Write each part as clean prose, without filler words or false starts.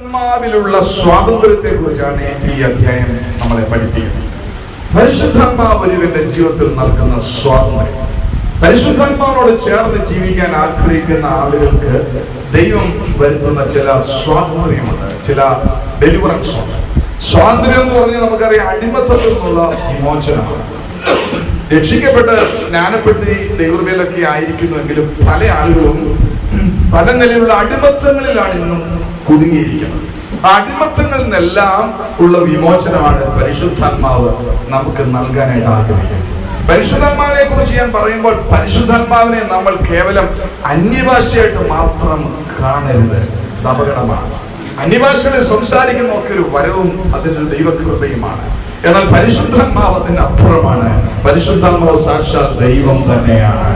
പരിശുദ്ധാത്മാവിലുള്ള സ്വാതന്ത്ര്യത്തെ കുറിച്ചാണ് ഈ അധ്യായം നമ്മളെ പഠിപ്പിക്കുന്നത്. പരിശുദ്ധാത്മാവ് ഒരുവന്റെ ജീവിതത്തിൽ നൽകുന്ന സ്വാതന്ത്ര്യം. പരിശുദ്ധാത്മാവിനോട് ചേർന്ന് ജീവിക്കാൻ ആഗ്രഹിക്കുന്ന ആളുകൾക്ക് ദൈവം വരുത്തുന്ന ചില സ്വാതന്ത്ര്യമുണ്ട്, ചില ഡെലിവറൻസ് ഉണ്ട്. സ്വാതന്ത്ര്യം എന്ന് പറഞ്ഞാൽ നമുക്കറിയാം, അടിമത്തത്തിൽ നിന്നുള്ള വിമോചനമാണ്. രക്ഷിക്കപ്പെട്ട് സ്നാനപ്പെട്ട് ദൈവകൃപയിലൊക്കെ ആയിരിക്കുന്നുവെങ്കിലും പല ആളുകളും പല നിലയിലുള്ള അടിമത്തങ്ങളിലാണ് ഇന്നും കുടുങ്ങിയിരിക്കുന്നത്. ആ അടിമത്തങ്ങളിൽ നിന്നെല്ലാം ഉള്ള വിമോചനമാണ് പരിശുദ്ധാത്മാവ് നമുക്ക് നൽകാനായിട്ട് ആഗ്രഹിക്കുന്നത്. പരിശുദ്ധാത്മാവിനെ കുറിച്ച് ഞാൻ പറയുമ്പോൾ പരിശുദ്ധാത്മാവിനെ നമ്മൾ കേവലം അന്യഭാഷയായിട്ട് മാത്രം കാണരുത്, ഇത് അപകടമാണ്. അന്യഭാഷകളിൽ സംസാരിക്കുന്ന ഒക്കെ ഒരു വരവും അതിനൊരു ദൈവകൃപയുമാണ്. എന്നാൽ പരിശുദ്ധാത്മാവ് അതിന് അപ്പുറമാണ്. പരിശുദ്ധാത്മാവ് സാക്ഷാൽ ദൈവം തന്നെയാണ്.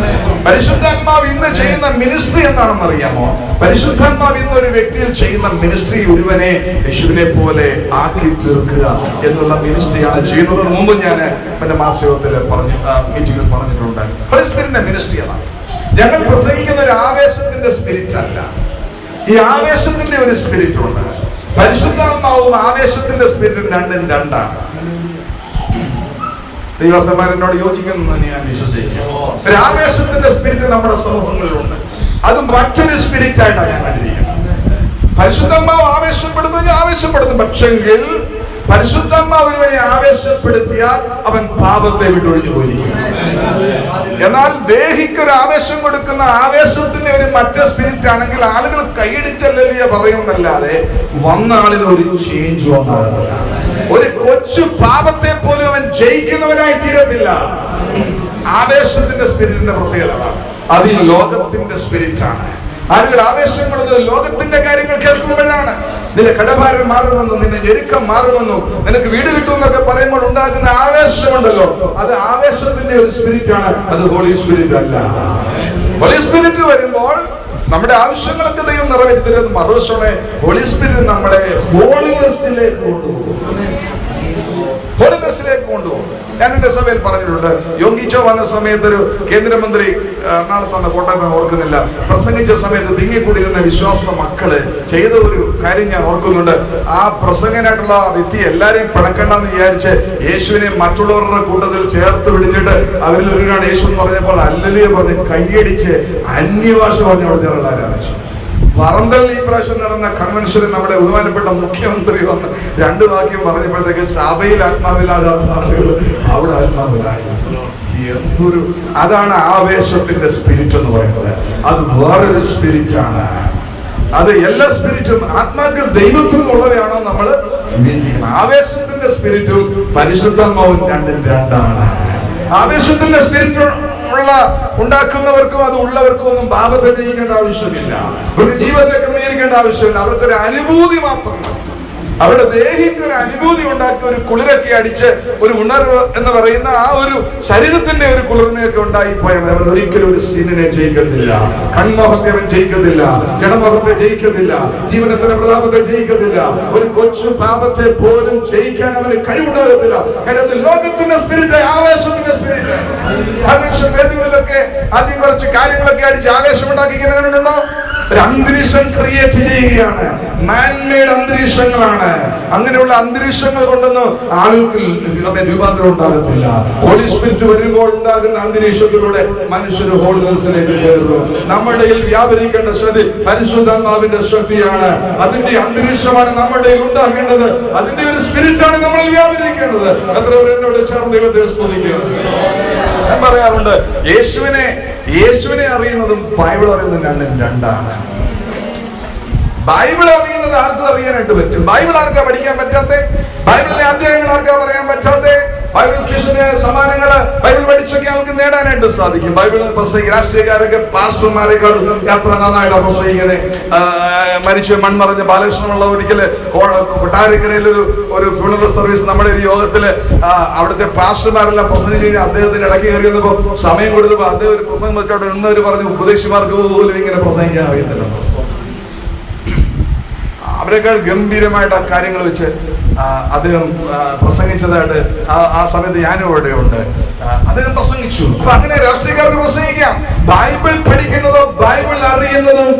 പരിശുദ്ധാത്മാവ് ഇന്ന് ചെയ്യുന്ന മിനിസ്ട്രി എന്താണെന്ന് അറിയാമോ? പരിശുദ്ധാത്മാവ് ഇന്ന് ഒരു വ്യക്തിയിൽ ചെയ്യുന്ന മിനിസ്ട്രി ഒരുവനെ യേശുവിനെ പോലെ ആക്കി തീർക്കുക എന്നുള്ള മിനിസ്ട്രിയാണ് ചെയ്യുന്നത്. മുമ്പ് ഞാൻ എന്റെ മാസയോഗത്തിൽ മീറ്റിംഗിൽ പറഞ്ഞിട്ടുണ്ട്. പരിസ്ഥിതിന്റെ മിനിസ്ട്രി അതാണ്. ഞങ്ങൾ പ്രസംഗിക്കുന്ന ഒരു ആവേശത്തിന്റെ സ്പിരിറ്റ് അല്ല, ഈ ആവേശത്തിന്റെ ഒരു സ്പിരിറ്റ് ഉണ്ട്. പരിശുദ്ധാത്മാവും ആവേശത്തിന്റെ സ്പിരിറ്റും രണ്ടും രണ്ടാണ്. ദൈവസന്മാരനോട് യോജിക്കുമെന്ന് ഞാൻ വിശ്വസിക്കുന്നു. ഒരു ആവേശത്തിന്റെ സ്പിരിറ്റ് നമ്മുടെ സമൂഹങ്ങളിലുണ്ട്, അത് മറ്റൊരു സ്പിരിറ്റ് ആയിട്ടാണ് ഞാൻ കണ്ടിരിക്കുന്നത്. പരിശുദ്ധാത്മാവ് ആവേശപ്പെടുത്തും, പക്ഷെങ്കിൽ പരിശുദ്ധാത്മാവ് ഒരുവനെ ആവേശപ്പെടുത്തിയാൽ അവൻ പാപത്തെ വിട്ടൊഴിഞ്ഞു പോയിരിക്കും. എന്നാൽ ദേഹിക്കൊരു ആവേശം കൊടുക്കുന്ന ആവേശത്തിന്റെ ഒരു മറ്റേ സ്പിരിറ്റ് ആണെങ്കിൽ ആളുകൾ കൈയടിച്ചല്ലിയ പറയുമെന്നല്ലാതെ വന്ന ആളിന് ഒരു ചേഞ്ച് ഉണ്ടാകുന്നില്ല. ഒരു കൊച്ചു പാപത്തെ പോലും അവൻ ജയിക്കുന്നവനായി തീരത്തില്ല. ആവേശത്തിന്റെ സ്പിരിറ്റിന്റെ പ്രത്യേകത അത് ഈ ലോകത്തിന്റെ സ്പിരിറ്റ് ആണ്. ആളുകൾ ആവേശം കൊടുക്കുന്നത് ലോകത്തിന്റെ കാര്യങ്ങൾ കേൾക്കുമ്പോഴാണ്. നിന്റെ കടഭാരം മാറുമെന്നും നിന്റെ ഞെരുക്കം മാറുമെന്നും നിനക്ക് വീട് കിട്ടുമെന്നൊക്കെ പറയുമ്പോൾ ഉണ്ടാകുന്ന ആവേശമുണ്ടല്ലോ, അത് ആവേശത്തിന്റെ ഒരു സ്പിരിറ്റ് ആണ്, അത് ഹോളി സ്പിരിറ്റ് അല്ല. ഹോളി സ്പിരിറ്റ് വരുമ്പോൾ നമ്മുടെ ആവശ്യങ്ങളൊക്കെ ദൈവം നിറവേറ്റുന്നത്. മറുവശമേ ഹോളി സ്പിരിറ്റ് നമ്മളെ ഹോളിനെസ്സിലേക്ക് കൊണ്ടുപോകും. ഞാൻ എന്റെ സഭയിൽ പറഞ്ഞിട്ടുണ്ട്. യോഗിച്ചോ വന്ന സമയത്ത് ഒരു കേന്ദ്രമന്ത്രി എറണാകുളത്താണ്, കോട്ടയത്ത് ഓർക്കുന്നില്ല, പ്രസംഗിച്ച സമയത്ത് തിങ്ങിക്കൂടിയിരുന്ന വിശ്വാസ മക്കള് ചെയ്ത ഒരു കാര്യം ഞാൻ ഓർക്കുന്നുണ്ട്. ആ പ്രസംഗനായിട്ടുള്ള വ്യക്തി എല്ലാരെയും പിണക്കണ്ടെന്ന് വിചാരിച്ച് യേശുവിനെ മറ്റുള്ളവരുടെ കൂട്ടത്തിൽ ചേർത്ത് പിടിച്ചിട്ട് അവരിൽ ഒരുവനാണ് യേശു എന്ന് പറഞ്ഞപ്പോൾ അല്ലലിയെ പറഞ്ഞ് കൈയടിച്ച് അന്യഭാഷ പറഞ്ഞു കൊടുത്തുള്ള ആരാധിച്ചു. പറന്തൽ ഈ പ്രാവശ്യം നടന്ന കൺവെൻഷനിൽ നമ്മുടെ ബഹുമാനപ്പെട്ട മുഖ്യമന്ത്രി വന്ന് രണ്ടു വാക്യം പറഞ്ഞപ്പോഴത്തേക്ക് സഭയിൽ ആത്മാവിലാകാത്ത ആളുകൾ അവിടെ ആത്മാവിലായി. എന്തൊരു അതാണ് ആവേശത്തിന്റെ സ്പിരിറ്റ് എന്ന് പറയുന്നത്. അത് വേറൊരു സ്പിരിറ്റ് ആണ്. അത് എല്ലാ സ്പിരിറ്റും ആത്മാക്കൾ ദൈവത്തിൽ നിന്നുള്ളവയാണോ നമ്മൾ വിജയിക്കണം. ആവേശത്തിന്റെ സ്പിരിറ്റും പരിശുദ്ധാത്മാവും രണ്ടും രണ്ടാണ്. ആവേശത്തിന്റെ സ്പിരിറ്റ് ഉണ്ടാക്കുന്നവർക്കും അത് ഉള്ളവർക്കും ഒന്നും പാപത്തെ ജയിക്കേണ്ട ആവശ്യമില്ല, ഒരു ജീവിതത്തെ ക്രമീകരിക്കേണ്ട ആവശ്യമില്ല. അവർക്കൊരു അനുഭൂതി മാത്രം മതി. അവരുടെ ദേഹിക്ക് ഒരു അനുഭൂതി ഉണ്ടാക്കി ഒരു കുളിരൊക്കെ അടിച്ച് ഒരു ഉണർവ് എന്ന് പറയുന്ന ആ ഒരു ശരീരത്തിന്റെ ഒരു കുളിർമയൊക്കെ ഉണ്ടായി പോയാൽ അവൻ ഒരിക്കലും ഒരു സീനിനെ ജയിക്കത്തില്ല. കൺമോഹത്തെ അവൻ ജയിക്കത്തില്ല, ജനമോഹത്തെ ജയിക്കത്തില്ല, ജീവനത്തിന്റെ പ്രതാപത്തെ ജയിക്കത്തില്ല. ഒരു കൊച്ചു പാപത്തെ പോലും ജയിക്കാൻ അവന് കഴിവുണ്ടാകത്തില്ല. കാരണം ലോകത്തിന്റെ സ്പിരിറ്റ്, ആവേശത്തിന്റെ സ്പിരിറ്റ്. കൺവെൻഷൻ വേദികളിലൊക്കെ ആദ്യം കുറച്ച് കാര്യങ്ങളൊക്കെ അടിച്ച് ആവേശം ഉണ്ടാക്കിക്കുന്നവരുണ്ടോ? ഒരു അന്തരീക്ഷം ക്രിയേറ്റ് ചെയ്യുകയാണ്. മാൻമെയ്ഡ് അന്തരീക്ഷങ്ങളാണ്. അങ്ങനെയുള്ള അന്തരീക്ഷങ്ങൾ കൊണ്ടൊന്നും ആളുകൾക്ക് രൂപാന്തരം ഉണ്ടാകത്തില്ല. ഹോളി സ്പിരിറ്റ് വരുമ്പോൾ ഉണ്ടാകുന്ന അന്തരീക്ഷത്തിലൂടെ മനുഷ്യർ ഹോളിനെസ്സിലേക്ക് കയറുന്നു. നമ്മുടെ വ്യാപരിക്കേണ്ട ശക്തി പരിശുദ്ധാത്മാവിന്റെ ശക്തിയാണ്. അതിന്റെ അന്തരീക്ഷമാണ് നമ്മുടെ ഉണ്ടാകേണ്ടത്. അതിന്റെ ഒരു സ്പിരിറ്റാണ് നമ്മളിൽ വ്യാപരിക്കേണ്ടത്. എത്ര പേർ എന്നോട് ചേർന്ന് ദൈവത്തെ സ്തുതിക്കുക. ഞാൻ പറയാറുണ്ട്, യേശുവിനെ അറിയുന്നതും ബൈബിൾ അറിയുന്നതും രണ്ടും രണ്ടാണ്. ബൈബിൾ അറിയുന്നത് ആർക്കും അറിയാനായിട്ട് പറ്റും. ബൈബിൾ ആർക്കാ പഠിക്കാൻ പറ്റാത്ത? ബൈബിളിലെ അധ്യായങ്ങൾ ആർക്കാ പറയാൻ പറ്റാത്ത? ബൈബിൾ ക്വിസിന് സമ്മാനങ്ങള് ബൈബിൾ പഠിച്ചൊക്കെ ആൾക്ക് നേടാനായിട്ട് സാധിക്കും. ബൈബിളിൽ പ്രസംഗിക്കും. രാഷ്ട്രീയക്കാരൊക്കെ പാസ്റ്റർമാരെക്കാൾ എത്ര നന്നായിട്ടാണ് പ്രസംഗിക്കുന്നത്. മരിച്ച മൺമറിഞ്ഞ ബാലകൃഷ്ണനുള്ള ഒരിക്കല് കൊട്ടാരക്കരയിൽ ഒരു ഫ്യൂണറൽ സർവീസ് നമ്മുടെ ഒരു യോഗത്തില് അവിടുത്തെ പാസ്റ്റർമാരെല്ലാം പ്രസംഗം കഴിഞ്ഞ് അദ്ദേഹത്തിന് ഇടയ്ക്ക് കയറി വന്നപ്പോ സമയം കൊടുത്തപ്പോ അദ്ദേഹം ഒരു പ്രസംഗം വെച്ചോട്ടെ ഇന്നവര് പറഞ്ഞു, ഉപദേശിമാർക്ക് പോലും ഇങ്ങനെ പ്രസംഗിക്കാൻ അറിയത്തില്ല. അവരെക്കാൾ ഗംഭീരമായിട്ട് ആ കാര്യങ്ങൾ വെച്ച് അദ്ദേഹം പ്രസംഗിച്ചതായിട്ട് ആ സമയത്ത് ഞാനും ഇവിടെ ഉണ്ട്. അദ്ദേഹം പ്രസംഗിച്ചു. അപ്പൊ അങ്ങനെ രാഷ്ട്രീയക്കാർക്ക് പ്രസംഗിക്കാം. ബൈബിൾ പഠിക്കുന്നതോ ബൈബിൾ അറിയുന്നതും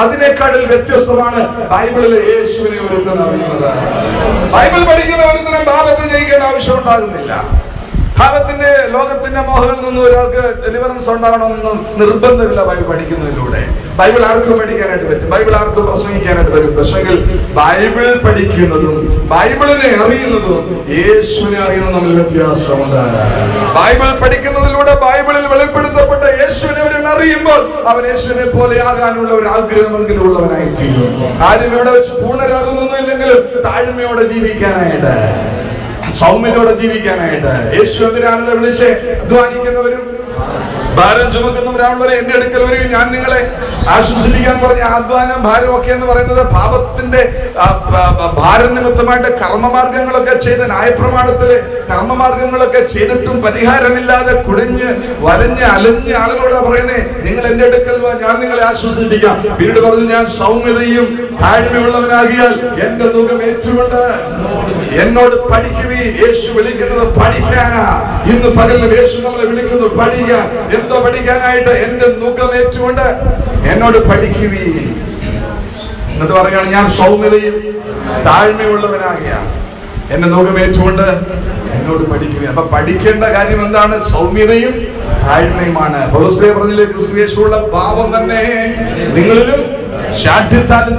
അതിനേക്കാളിൽ വ്യത്യസ്തമാണ് ബൈബിളിൽ യേശുവിനെ ഒരുത്തൻ അറിയുന്നത്. ബൈബിൾ പഠിക്കുന്ന ഒരുത്തനും പാപത്തെ ജയിക്കേണ്ട ആവശ്യം ഉണ്ടാകുന്നില്ല. പാപത്തിന്റെ ലോകത്തിന്റെ മോഹങ്ങളിൽ നിന്നും ഒരാൾക്ക് ഡെലിവറൻസ് ഉണ്ടാകണമെന്നൊന്നും നിർബന്ധമില്ല ബൈബിൾ പഠിക്കുന്നതിലൂടെ. ബൈബിൾ ആർക്കും പഠിക്കാനായിട്ട് പറ്റും, ബൈബിൾ ആർക്കും പ്രസംഗിക്കാനായിട്ട് പറ്റും. പക്ഷെങ്കിൽ ബൈബിൾ പഠിക്കുന്നതും ബൈബിളിനെ അറിയുന്നതും യേശുവിനെ അറിയുന്നതും തമ്മിൽ വ്യത്യാസമുണ്ട്. ബൈബിൾ പഠിക്കുന്നതിലൂടെ ബൈബിളിൽ വെളിപ്പെടുത്തപ്പെട്ട യേശുവിനെ അവൻ അറിയുമ്പോൾ അവൻ യേശുവിനെ പോലെ ആകാനുള്ള ഒരു ആഗ്രഹമെങ്കിലും ഉള്ളവനായി തീരും. ആരും ഇവിടെ വെച്ച് പൂർണ്ണരാകുന്നൊന്നുമില്ലെങ്കിലും താഴ്മയോടെ ജീവിക്കാനായിട്ട്, സൗമ്യതയോടെ ജീവിക്കാനായിട്ട് യേശു എന്തിനാണല്ലോ വിളിച്ച് അധ്വാനിക്കുന്നവരും ഭാരം ചുമക്കുന്നവരാണുള്ളവരെ എന്റെ അടുക്കൽ വരികയും ഞാൻ നിങ്ങളെ ആശ്വസിപ്പിക്കാൻ പറഞ്ഞ അധ്വാനം ഭാരം ഒക്കെ എന്ന് പറയുന്നത് പാപത്തിന്റെ ഭാരം നിമിത്തമായിട്ട് കർമ്മമാർഗങ്ങളൊക്കെ ചെയ്ത് ന്യായപ്രമാണത്തിലെ കർമ്മമാർഗങ്ങളൊക്കെ ചെയ്തിട്ടും പരിഹാരമില്ലാതെ കുഴഞ്ഞ് വലഞ്ഞ് അലഞ്ഞ് ആളുകളോട് പറയുന്നേ, നിങ്ങൾ എന്റെ അടുക്കൽ വാ, ഞാൻ നിങ്ങളെ ആശ്വസിപ്പിക്കാം. പിന്നീട് പറഞ്ഞു, ഞാൻ സൗമ്യതയും താഴ്മയുള്ളവനാകിയാൽ എന്റെ മുഖം ഏറ്റുകൊണ്ട് എന്നോട് പഠിക്കുവീ. യേശു വിളിക്കുന്നത് പഠിക്കാനാ. ഇന്ന് പകലിൽ യേശു നമ്മളെ വിളിക്കുന്നത് പഠിക്കാൻ. എന്തോ പഠിക്കാനായിട്ട്? എന്റെ മുഖം ഏറ്റുകൊണ്ട് എന്നോട് പഠിക്കുവീ. എന്നിട്ട് പറയാണ്, ഞാൻ സൗമ്യതയും താഴ്മയുള്ളവനാകിയ എന്റെ മുഖം ഏറ്റുകൊണ്ട് എന്നോട് പഠിക്കുവീ. അപ്പൊ പഠിക്കേണ്ട കാര്യം എന്താണ്? സൗമ്യതയും താഴ്മയുമാണ്. പൗലോസ് പറഞ്ഞില്ലേ, ക്രിസ്തു യേശുവുള്ള ഭാവം തന്നെ നിങ്ങളിലും ശാഠ്യത്താലും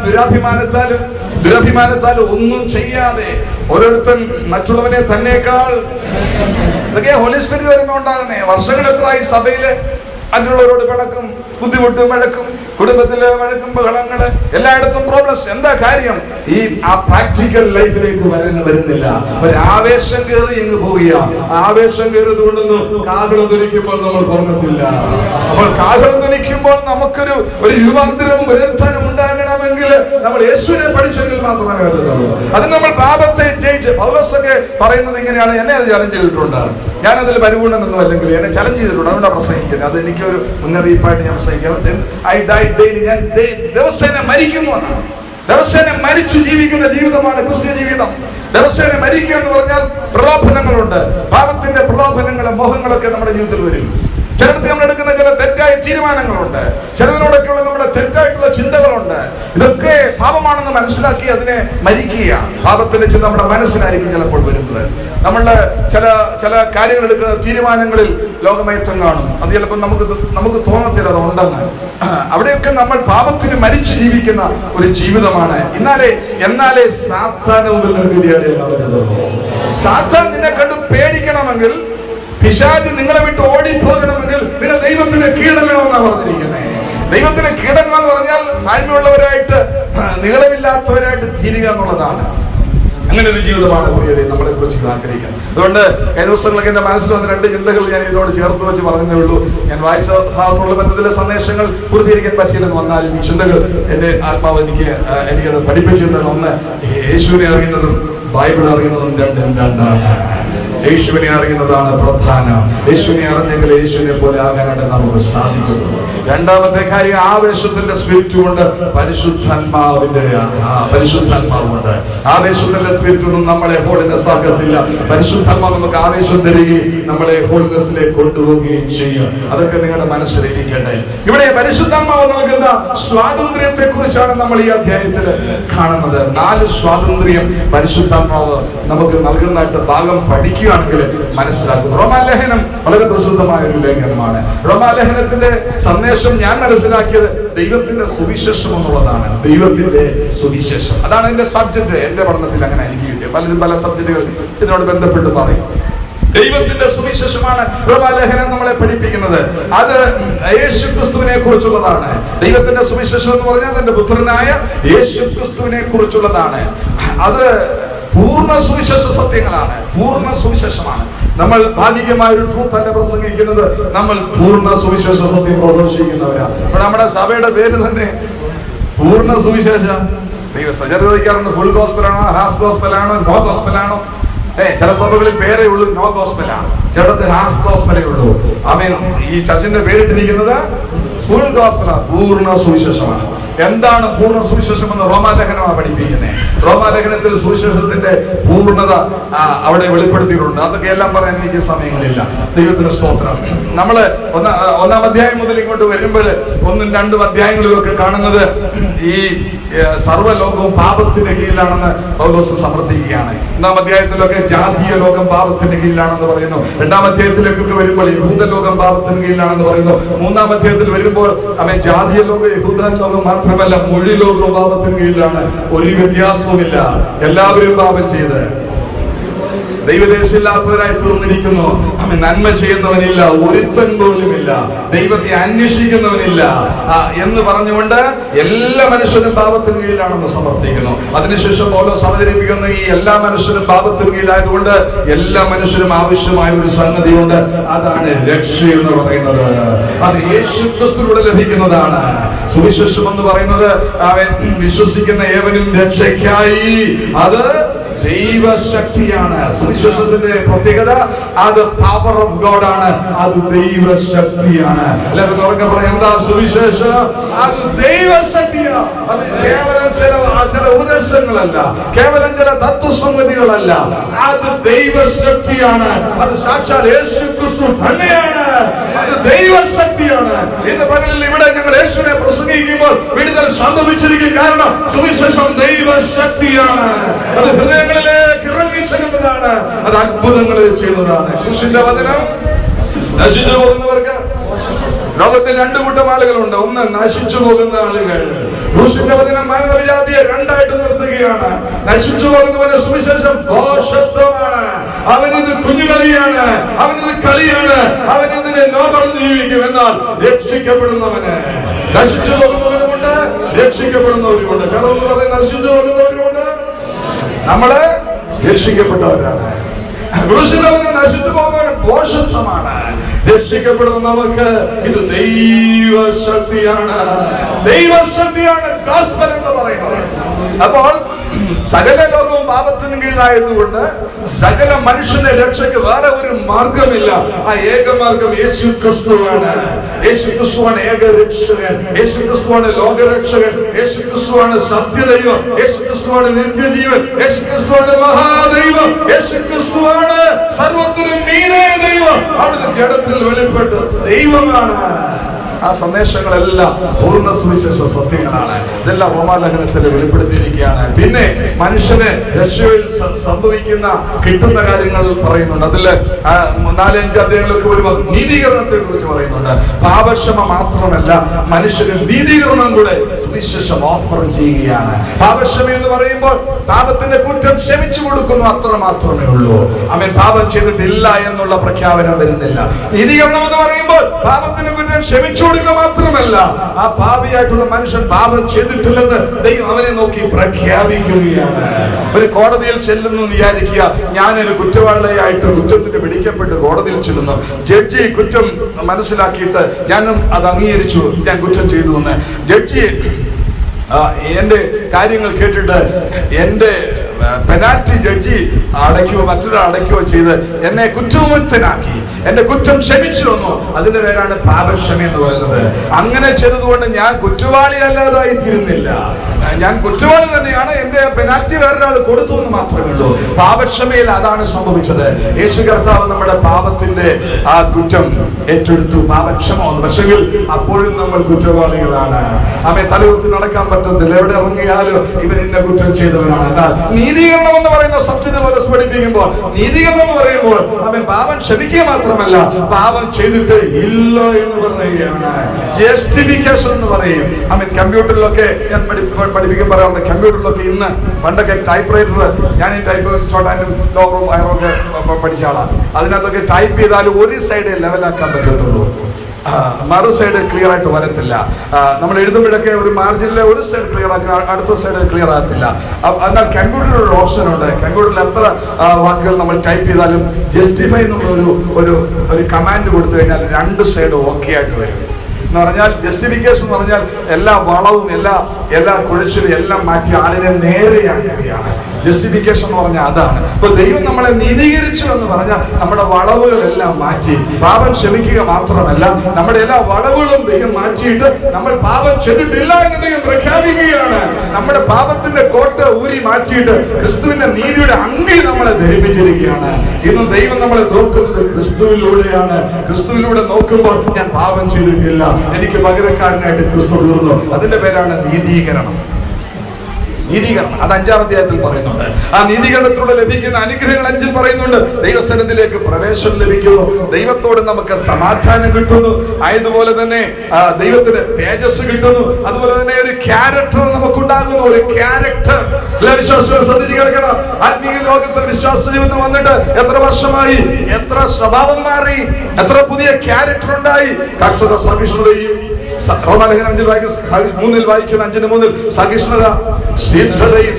ദുരഭിമാനത്താലും ഒന്നും ചെയ്യാതെ ഓരോരുത്തൻ മറ്റുള്ളവനെ തന്നേക്കാൾ, ഇതൊക്കെ ഹോളി സ്പിരിറ്റ് വരുമ്പോ ഉണ്ടാകുന്നേ. വർഷങ്ങൾ എത്രയായി സഭയില് മറ്റുള്ളവരോട് പിണക്കും, ബുദ്ധിമുട്ടും, വഴക്കും, കുടുംബത്തിലെ വഴക്കും, ബഹളങ്ങള്, എല്ലായിടത്തും പ്രോബ്ലംസ്. എന്താ കാര്യം? ഈ പ്രാക്ടിക്കൽ ലൈഫിലേക്ക് വരുന്നില്ല. ഒരു ആവേശം കയറി ഇങ്ങ് പോവുക. ആവേശം കയറിയത് കൊണ്ടൊന്നും കാഹളം ധനിക്കുമ്പോൾ നമ്മൾ പറഞ്ഞില്ല. അപ്പോൾ കാഹളം ധനിക്കുമ്പോൾ നമുക്കൊരു രൂപാന്തരവും പുനരുത്ഥാനവും ഉണ്ടാകണമെങ്കിൽ നമ്മൾ യേശുവിനെ പഠിച്ചെങ്കിൽ മാത്രമേ പറ്റത്തുള്ളൂ. അത് നമ്മൾ പാപത്തെ ജയിച്ച്, പൗലോസൊക്കെ പറയുന്നത് ഇങ്ങനെയാണ്. എന്നെ അത് ചലഞ്ച് ചെയ്തിട്ടുണ്ട്. ഞാനതിൽ പരിപൂർണ്ണനൊന്നും അല്ലെങ്കിൽ എന്നെ ചലഞ്ച് ചെയ്തിട്ടുണ്ട്. അതുകൊണ്ടാണ് പ്രസംഗിക്കുന്നത്. അത് എനിക്കൊരു മുന്നറിയിപ്പായിട്ട് ഞാൻ പ്രസംഗിക്കാം. ഞാൻ ദിവസേന മരിക്കുന്നു എന്നാണ്. ദിവസേന മരിച്ചു ജീവിക്കുന്ന ജീവിതമാണ് ക്രിസ്തീയ ജീവിതം. ദിവസേന മരിക്കുക എന്ന് പറഞ്ഞാൽ പ്രലോഭനങ്ങളുണ്ട്. പാപത്തിന്റെ പ്രലോഭനങ്ങളും മോഹങ്ങളൊക്കെ നമ്മുടെ ജീവിതത്തിൽ വരും. ചിലടത്ത് നമ്മൾ എടുക്കുന്ന ചില തെറ്റായ തീരുമാനങ്ങളുണ്ട്. ചിലതിനോടൊക്കെയുള്ള നമ്മുടെ തെറ്റായിട്ടുള്ള ചിന്തകളുണ്ട്. ഇതൊക്കെ പാപമാണെന്ന് മനസ്സിലാക്കി അതിനെ മരിക്കുക. പാപത്തിന്റെ ചിന്ത നമ്മുടെ മനസ്സിലായിരിക്കും ചിലപ്പോൾ വരുന്നത്. നമ്മളുടെ ചില കാര്യങ്ങൾ എടുക്കുന്ന തീരുമാനങ്ങളിൽ ലോകമയത്വം കാണും. അത് ചിലപ്പോൾ നമുക്ക് തോന്നത്തില്ല അത് ഉണ്ടെന്ന്. അവിടെയൊക്കെ നമ്മൾ പാപത്തിന് മരിച്ചു ജീവിക്കുന്ന ഒരു ജീവിതമാണ്. എന്നാലേ സാത്താന് മുമ്പിൽ നിർഗതിയായിട്ടുള്ളൂ. സാത്താൻ നിന്നെ കണ്ട് പേടിക്കണമെങ്കിൽ, പിശാച് നിങ്ങളെ വിട്ട് ഓടിപ്പോകണമെങ്കിൽ നിങ്ങൾ ദൈവത്തിന് കീഴടങ്ങണമെന്നാണ് പറഞ്ഞിരിക്കുന്നത്. ദൈവത്തിന് കീഴടങ്ങുക എന്ന് പറഞ്ഞാൽ താഴ്മയുള്ളവരായിട്ട്, നിങ്ങളമില്ലാത്തവരായിട്ട് തീരുക എന്നുള്ളതാണ്. അങ്ങനെ ഒരു ജീവിതമാണ് പ്രിയരെ നമ്മളെ കുറിച്ച് ആഗ്രഹിക്കുന്നത്. അതുകൊണ്ട് കഴിഞ്ഞ ദിവസങ്ങളൊക്കെ എന്റെ മനസ്സിൽ വന്ന 2 ചിന്തകൾ ഞാൻ ഇതിനോട് ചേർത്ത് വെച്ച് പറഞ്ഞതേ ഉള്ളൂ. ഞാൻ വായിച്ച ഭാഗത്തുള്ള ബന്ധത്തിലെ സന്ദേശങ്ങൾ പൂർത്തീകരിക്കാൻ പറ്റിയില്ലെന്ന് വന്നാലും ഈ ചിന്തകൾ എന്റെ ആത്മാവ് എനിക്കത് പഠിപ്പിച്ചു തന്നത്. ഒന്ന്, യേശുവിനെ അറിയുന്നതും ബൈബിൾ അറിയുന്നതും രണ്ടാണ്. യേശുവിനെ അറിയുന്നതാണ് പ്രധാനം. യേശുവിനെ അറിഞ്ഞെങ്കിൽ യേശുവിനെ പോലെ ആകാനായിട്ട് നമുക്ക് സാധിക്കുന്നു. രണ്ടാമത്തെ കാര്യം, ആവേശത്തിന്റെ സ്പിരിറ്റ് കൊണ്ട് പരിശുദ്ധാത്മാവുണ്ട്. ആവേശത്തിന്റെ സ്പിരിറ്റ് ഒന്നും നമ്മളെ ഹോളിനെസ് ആക്കത്തില്ല. പരിശുദ്ധാത്മാവ് നമുക്ക് ആവേശം തരികയും നമ്മളെ ഹോളിനെസ്സിലേക്ക് കൊണ്ടുപോവുകയും ചെയ്യും. അതൊക്കെ നിങ്ങളുടെ മനസ്സിലിരിക്കട്ടെ. ഇവിടെ പരിശുദ്ധാത്മാവ് നൽകുന്ന സ്വാതന്ത്ര്യത്തെ കുറിച്ചാണ് നമ്മൾ ഈ അധ്യായത്തിൽ കാണുന്നത്. 4 സ്വാതന്ത്ര്യം പരിശുദ്ധാത്മാവ് നമുക്ക് നൽകുന്നതായിട്ട് ഭാഗം പഠിക്കുകയാണെങ്കിൽ മനസ്സിലാക്കും. റോമാലേഖനം വളരെ പ്രസിദ്ധമായ ഒരു ലേഖനമാണ്. റോമാലേഖനത്തിന്റെ സന്ദേശം ഞാൻ മനസ്സിലാക്കിയത് ദൈവത്തിന്റെ സുവിശേഷം എന്നുള്ളതാണ്. ദൈവത്തിന്റെ സുവിശേഷം, അതാണ് എന്റെ സബ്ജക്ട്. എന്റെ പഠനത്തിൽ അങ്ങനെ എനിക്ക് കിട്ടിയത്. പലരും പല സബ്ജക്റ്റുകൾ ഇതിനോട് ബന്ധപ്പെട്ട് പറയും. ദൈവത്തിന്റെ സുവിശേഷമാണ് റോമാലേഖനം നമ്മളെ പഠിപ്പിക്കുന്നത്. അത് യേശുക്രിസ്തുവിനെ കുറിച്ചുള്ളതാണ്. ദൈവത്തിന്റെ സുവിശേഷം എന്ന് പറഞ്ഞാൽ തന്റെ പുത്രനായ യേശുക്രിസ്തുവിനെ കുറിച്ചുള്ളതാണ്. അത് പൂർണ്ണ സുവിശേഷ സത്യങ്ങളാണ്, പൂർണ്ണ സുവിശേഷമാണ്. നമ്മൾ ഭാഗികമായ ഒരു ട്രൂത്ത് അല്ല പ്രസംഗിക്കുന്നത്, നമ്മൾ പൂർണ്ണ സുവിശേഷ സത്യം പ്രദർശിക്കുന്നവരാണ്. അപ്പൊ നമ്മുടെ സഭയുടെ പേര് തന്നെ പൂർണ്ണ സുവിശേഷ. ചിലർ ചോദിക്കാറുണ്ട്, ഫുൾ ഗോസ്പലാണോ, ഹാഫ് ഗോസ്പലാണോ, നോ ഗോസ്പലാണോ? ചില സഭകളിൽ പേരേ ഉള്ളൂ, നോ ഗോസ്പലാണ്. ചിലടത്ത് ഹാഫ് ഗോസ്പലേ ഉള്ളൂ. ആമേൻ. ഈ ചർച്ചിന്റെ പേരിട്ടിരിക്കുന്നത് ഫുൾ ഗോസ്പലാണ്, പൂർണ്ണ സുവിശേഷമാണ്. എന്താണ് പൂർണ്ണ സുവിശേഷം എന്ന് റോമാലേഖനമാണ് പഠിപ്പിക്കുന്നത്. റോമാലേഖനത്തിൽ സുവിശേഷത്തിന്റെ പൂർണ്ണത അവിടെ വെളിപ്പെടുത്തിയിട്ടുണ്ട്. അതൊക്കെ എല്ലാം പറയാൻ എനിക്ക് സമയങ്ങളില്ല. ദൈവത്തിന് സ്തോത്രം. നമ്മള് ഒന്നാം അധ്യായം മുതൽ ഇങ്ങോട്ട് വരുമ്പോൾ 1-2 അധ്യായങ്ങളിലൊക്കെ കാണുന്നത് ഈ സർവ്വലോകവും പാപത്തിന്റെ കീഴിലാണെന്ന് പൗലോസ് സമർത്ഥിക്കുകയാണ്. 1-ാം അധ്യായത്തിലൊക്കെ ജാതീയ ലോകം പാപത്തിന്റെ കീഴിലാണെന്ന് പറയുന്നു. 2-ാം അധ്യായത്തിലേക്കൊക്കെ വരുമ്പോൾ യഹൂദ ലോകം പാപത്തിന് കീഴിലാണെന്ന് പറയുന്നു. 3-ാം അധ്യായത്തിൽ വരുമ്പോൾ ജാതീയ ലോകം യഹൂദ ലോകം മാത്രമല്ല മൊഴി ലോകവും പാപത്തിന് കീഴിലാണ്. ഒരു വ്യത്യാസവുമില്ല. എല്ലാവരും പാപം ചെയ്ത് ദൈവദേശമില്ലാത്തവരായി തീർന്നിരിക്കുന്നു. നന്മ ചെയ്യുന്നവനില്ല, ഒരുത്തൻ പോലുമില്ല, ദൈവത്തെ അന്വേഷിക്കുന്നവനില്ല എന്ന് പറഞ്ഞുകൊണ്ട് എല്ലാ മനുഷ്യരും പാപത്തിന് കീഴിലാണെന്ന് സമർത്ഥിക്കുന്നു. അതിനുശേഷം പൗലോസ് അവതരിപ്പിക്കുന്ന ഈ എല്ലാ മനുഷ്യരും പാപത്തിന് കീഴിലായതുകൊണ്ട് എല്ലാ മനുഷ്യരും ആവശ്യമായ ഒരു സംഗതിയുണ്ട്. അതാണ് രക്ഷ എന്ന് പറയുന്നത്. അത് യേശുക്രിസ്തുവിലൂടെ ലഭിക്കുന്നതാണ്. സുവിശേഷം എന്ന് പറയുന്നത് അവൻ വിശ്വസിക്കുന്ന ഏവനും രക്ഷയ്ക്കായി അത് ദൈവശക്തിയാണ്. സുവിശേഷത്തിന്റെ പ്രത്യേകത അത് പവർ ഓഫ് ഗോഡ് ആണ്. അത് ദൈവശക്തിയാണ്. എല്ലാവരും തുറക്കെ പറയാം, എന്താ സുവിശേഷം? അത് ദൈവശക്തിയാണ്. അത് കേവലം ചില ഉപദേശങ്ങളല്ല, കേവലം ചില തത്വസംഗതികളല്ല. അത് ദൈവശക്തിയാണ്. അത് സാക്ഷാൽ യേശുക്രിസ്തു തന്നെയാണ്. അത് ദൈവശക്തിയാണ്. ഇന്ന് പകലിൽ ഇവിടെ ഞങ്ങൾ യേശുവിനെ പ്രസംഗിക്കുമ്പോൾ വിടുതൽ സംഭവിച്ചിരിക്കും. കാരണം സുവിശേഷം ദൈവശക്തിയാണ്. അത് ഹൃദയങ്ങളിലേക്ക് ഇറങ്ങിച്ചെല്ലുന്നതാണ്. അത് അത്ഭുതങ്ങൾ ചെയ്യുന്നതാണ്. ക്രൂശിന്റെ വചനം നശിച്ചു പോകുന്നവർക്ക് ലോകത്തിൽ 2 കൂട്ടം ആളുകളുണ്ട്. ഒന്ന് നശിച്ചു പോകുന്ന ആളുകൾ. ക്രൂശിന്റെ വചനം മാനവജാതിയെ 2ആയിട്ട് നിർത്തുകയാണ്. നശിച്ചു പോകുന്നവന്റെ സുവിശേഷം ദോഷത്വമാണ്. അവനിത് കുഞ്ഞുകളിയാണ്, അവനിത് കളിയാണ്, അവനിതിനെ നോ പറഞ്ഞു ജീവിക്കും. എന്നാൽ രക്ഷിക്കപ്പെടുന്നവന്, നശിച്ചു പോകുന്നവരുമുണ്ട്, രക്ഷിക്കപ്പെടുന്നവരുമുണ്ട്. ചെറുതെന്ന് പറഞ്ഞ് നശിച്ചു പോകുന്നവരുമുണ്ട്. നമ്മള് രക്ഷിക്കപ്പെട്ടവരാണ്. നശിച്ചു പോകുന്നവന് ദോഷത്വമാണ്. രക്ഷിക്കപ്പെടുന്ന നമുക്ക് ഇത് ദൈവശക്തിയാണ്. ദൈവശക്തിയാണ് ഗോസ്പൽ എന്ന് പറയുന്നത്. അപ്പോൾ സകല ലോകവും പാപത്തിന് കീഴിലായതുകൊണ്ട് സകല മനുഷ്യന്റെ രക്ഷയ്ക്ക് വേറെ ഒരു മാർഗമില്ല. ആ ഏക മാർഗം യേശു ക്രിസ്തുവാണ്. യേശു ക്രിസ്തുവാണ് ഏക രക്ഷകൻ. യേശു ക്രിസ്തുവാണ് ലോകരക്ഷകൻ. യേശു ക്രിസ്തുവാണ് സത്യദൈവം. യേശു ക്രിസ്തുവാണ് നിത്യജീവൻ. യേശു ക്രിസ്തുവാണ് മഹാദൈവം. യേശു ക്രിസ്തുവാണ് സർവത്തിനും മീനേ ദൈവം. അവിടുത്തെ ജഡത്തിൽ വെളിപ്പെട്ട് ദൈവമാണ്. ആ സന്ദേശങ്ങളെല്ലാം പൂർണ്ണ സുവിശേഷ സത്യങ്ങളാണ്. ഇതെല്ലാം റോമാലേഖനത്തിൽ വെളിപ്പെടുത്തിയിരിക്കുകയാണ്. പിന്നെ മനുഷ്യന് രക്ഷയിൽ സംഭവിക്കുന്ന കിട്ടുന്ന കാര്യങ്ങൾ പറയുന്നുണ്ട്. അതിൽ 4-5 അധ്യായങ്ങളൊക്കെ വരുമ്പോൾ നീതീകരണത്തെ കുറിച്ച് പറയുന്നുണ്ട്. പാപക്ഷമ മാത്രമല്ല, മനുഷ്യന് നീതീകരണം കൂടെ സുവിശേഷം ഓഫർ ചെയ്യുകയാണ്. പാപക്ഷമ എന്ന് പറയുമ്പോൾ പാപത്തിന്റെ കുറ്റം ക്ഷമിച്ചു കൊടുക്കുന്നു, അത്ര മാത്രമേ ഉള്ളൂ. അവൻ പാപം ചെയ്തിട്ടില്ല എന്നുള്ള പ്രഖ്യാപനം വരുന്നില്ല. നീതീകരണം എന്ന് പറയുമ്പോൾ പാപത്തിന്റെ കുറ്റം ക്ഷമിച്ചു കൊടുക്കുക മാത്രമല്ല, ആ പാപിയായിട്ടുള്ള മനുഷ്യൻ പാപം ചെയ്തിട്ടില്ലെന്ന് ദൈവം അവനെ നോക്കി പ്രഖ്യാപിക്കുകയാണ്. ഒരു കോടതിയിൽ ചെല്ലുന്നു വിചാരിക്കുക, ഞാനൊരു കുറ്റവാളിയായിട്ട് കുറ്റത്തിന് പിടിക്കപ്പെട്ട് കോടതിയിൽ ചെല്ലുന്നു. ജഡ്ജി കുറ്റം മനസ്സിലാക്കിയിട്ട് ഞാനും അത് അംഗീകരിച്ചു, ഞാൻ കുറ്റം ചെയ്തു എന്ന്. ജഡ്ജി എന്റെ കാര്യങ്ങൾ കേട്ടിട്ട് എന്റെ പെനാൽറ്റി ജഡ്ജി അടയ്ക്കുകയോ മറ്റൊരാൾ അടയ്ക്കുകയോ ചെയ്ത് എന്നെ കുറ്റവിമുക്തനാക്കി, എന്റെ കുറ്റം ക്ഷമിച്ചു തന്നു. അതിന്റെ പേരാണ് പാപക്ഷമ എന്ന് പറയുന്നത്. അങ്ങനെ ചെയ്തതുകൊണ്ട് ഞാൻ കുറ്റവാളി അല്ലാതായി തീരുന്നില്ല. ഞാൻ കുറ്റവാളി തന്നെയാണ്, എന്റെ പെനാൽറ്റി വേറൊരാൾ കൊടുത്തു എന്ന് മാത്രമേ ഉള്ളൂ. പാപക്ഷമയിൽ അതാണ് സംഭവിച്ചത്. യേശു കർത്താവ് നമ്മുടെ പാപത്തിന്റെ ആ കുറ്റം ഏറ്റെടുത്തു, പാപക്ഷമ വന്നു. പക്ഷെങ്കിൽ അപ്പോഴും നമ്മൾ കുറ്റവാളികളാണ്. അവൻ തലയുർത്തി നടക്കാൻ പറ്റത്തില്ല. എവിടെ ഇറങ്ങിയാലും ഇവൻ ഇന്ന കുറ്റം ചെയ്തവനാണ്. എന്നാൽ നീതീകരണം എന്ന് പറയുന്ന സത്യത്തെ പഠിപ്പിക്കുമ്പോൾ, നീതീകരണം എന്ന് പറയുമ്പോൾ അവൻ പാപം ക്ഷമിക്കുക മാത്രമല്ല, പാപം ചെയ്തിട്ട് ഇല്ല എന്ന് പറയുകയാണ്. ജസ്റ്റിഫിക്കേഷൻ എന്ന് പറയും. അവൻ കമ്പ്യൂട്ടറിലൊക്കെ ഞാൻ പഠിപ്പിക്കാൻ പറയാറുണ്ട്. കമ്പ്യൂട്ടറിലൊക്കെ ഇന്ന് പണ്ടൊക്കെ ടൈപ്പ് റൈറ്റർ, ഞാൻ ഈ ടൈപ്പ് ഷോർട്ടാൻഡും ലോവറും വയറൊക്കെ പഠിച്ച ആളാണ്. അതിനകത്തൊക്കെ ടൈപ്പ് ചെയ്താൽ ഒരു സൈഡ് ലെവലാക്കാൻ പറ്റത്തുള്ളൂ, മറു സൈഡ് ക്ലിയർ ആയിട്ട് വരത്തില്ല. നമ്മൾ എഴുതുമ്പോഴൊക്കെ ഒരു മാർജിനിലെ ഒരു സൈഡ് ക്ലിയർ ആക്കുക, അടുത്ത സൈഡ് ക്ലിയർ ആകത്തില്ല. എന്നാൽ കമ്പ്യൂട്ടറിൽ ഒരു ഓപ്ഷൻ ഉണ്ട്. കമ്പ്യൂട്ടറിൽ എത്ര വാക്കുകൾ നമ്മൾ ടൈപ്പ് ചെയ്താലും ജസ്റ്റിഫൈ എന്നുള്ള ഒരു കമാൻഡ് കൊടുത്തു കഴിഞ്ഞാൽ 2 സൈഡ് ഓക്കെ ആയിട്ട് വരും. എന്ന് പറഞ്ഞാൽ ജസ്റ്റിഫിക്കേഷൻ എന്ന് പറഞ്ഞാൽ എല്ലാ വളവും എല്ലാ കുഴച്ചിലും എല്ലാം മാറ്റി ആളിനെ നേരെയാക്കുകയാണ്. ജസ്റ്റിഫിക്കേഷൻ എന്ന് പറഞ്ഞാൽ അതാണ്. അപ്പൊ ദൈവം നമ്മളെ നീതീകരിച്ചു എന്ന് പറഞ്ഞാൽ നമ്മുടെ വളവുകളെല്ലാം മാറ്റി. പാപം ക്ഷമിക്കുക മാത്രമല്ല, നമ്മുടെ എല്ലാ വളവുകളും ദൈവം മാറ്റിയിട്ട് നമ്മൾ പാപം ചെയ്തിട്ടില്ല എന്ന് ദൈവം പ്രഖ്യാപിക്കുകയാണ്. നമ്മുടെ പാപത്തിന്റെ കോട്ട് ഊരി മാറ്റിയിട്ട് ക്രിസ്തുവിന്റെ നീതിയുടെ അങ്കി നമ്മളെ ധരിപ്പിച്ചിരിക്കുകയാണ്. ഇന്ന് ദൈവം നമ്മളെ നോക്കുന്നത് ക്രിസ്തുവിലൂടെയാണ്. ക്രിസ്തുവിലൂടെ നോക്കുമ്പോൾ ഞാൻ പാപം ചെയ്തിട്ടില്ല, എനിക്ക് പകരക്കാരനായിട്ട് ക്രിസ്തു തീർന്നു. അതിന്റെ പേരാണ് നീതീകരണം. നീതീകരണം അത് 5-ാം അധ്യായത്തിൽ പറയുന്നുണ്ട്. ആ നീതീകരണത്തിലൂടെ ലഭിക്കുന്ന അനുഗ്രഹങ്ങൾ 5-ൽ പറയുന്നുണ്ട്. ദൈവസന്നിധിയിലേക്ക് പ്രവേശനം ലഭിക്കുന്നു, ദൈവത്തോട് നമുക്ക് സമാധാനം കിട്ടുന്നു, ആയതുപോലെ തന്നെ ദൈവത്തിന് തേജസ് കിട്ടുന്നു, അതുപോലെ തന്നെ ഒരു ക്യാരക്ടർ നമുക്കുണ്ടാകുന്നു. ഒരു ക്യാരക്ടർ എല്ലാ വിശ്വാസികളും ശ്രദ്ധിച്ചു കേൾക്കണം. ആത്മീയ ലോകത്തിൽ വിശ്വാസ ജീവിതത്തിൽ വന്നിട്ട് എത്ര വർഷമായി, എത്ര സ്വഭാവം മാറി, എത്ര പുതിയ ക്യാരക്ടർ ഉണ്ടായി. കഷ്ടത, സഹിഷ്ണുതയും, റോമാലേഖനം 5-ൽ വായിക്കുന്ന 5:3 സഹിഷ്ണുത, സിദ്ധതയും.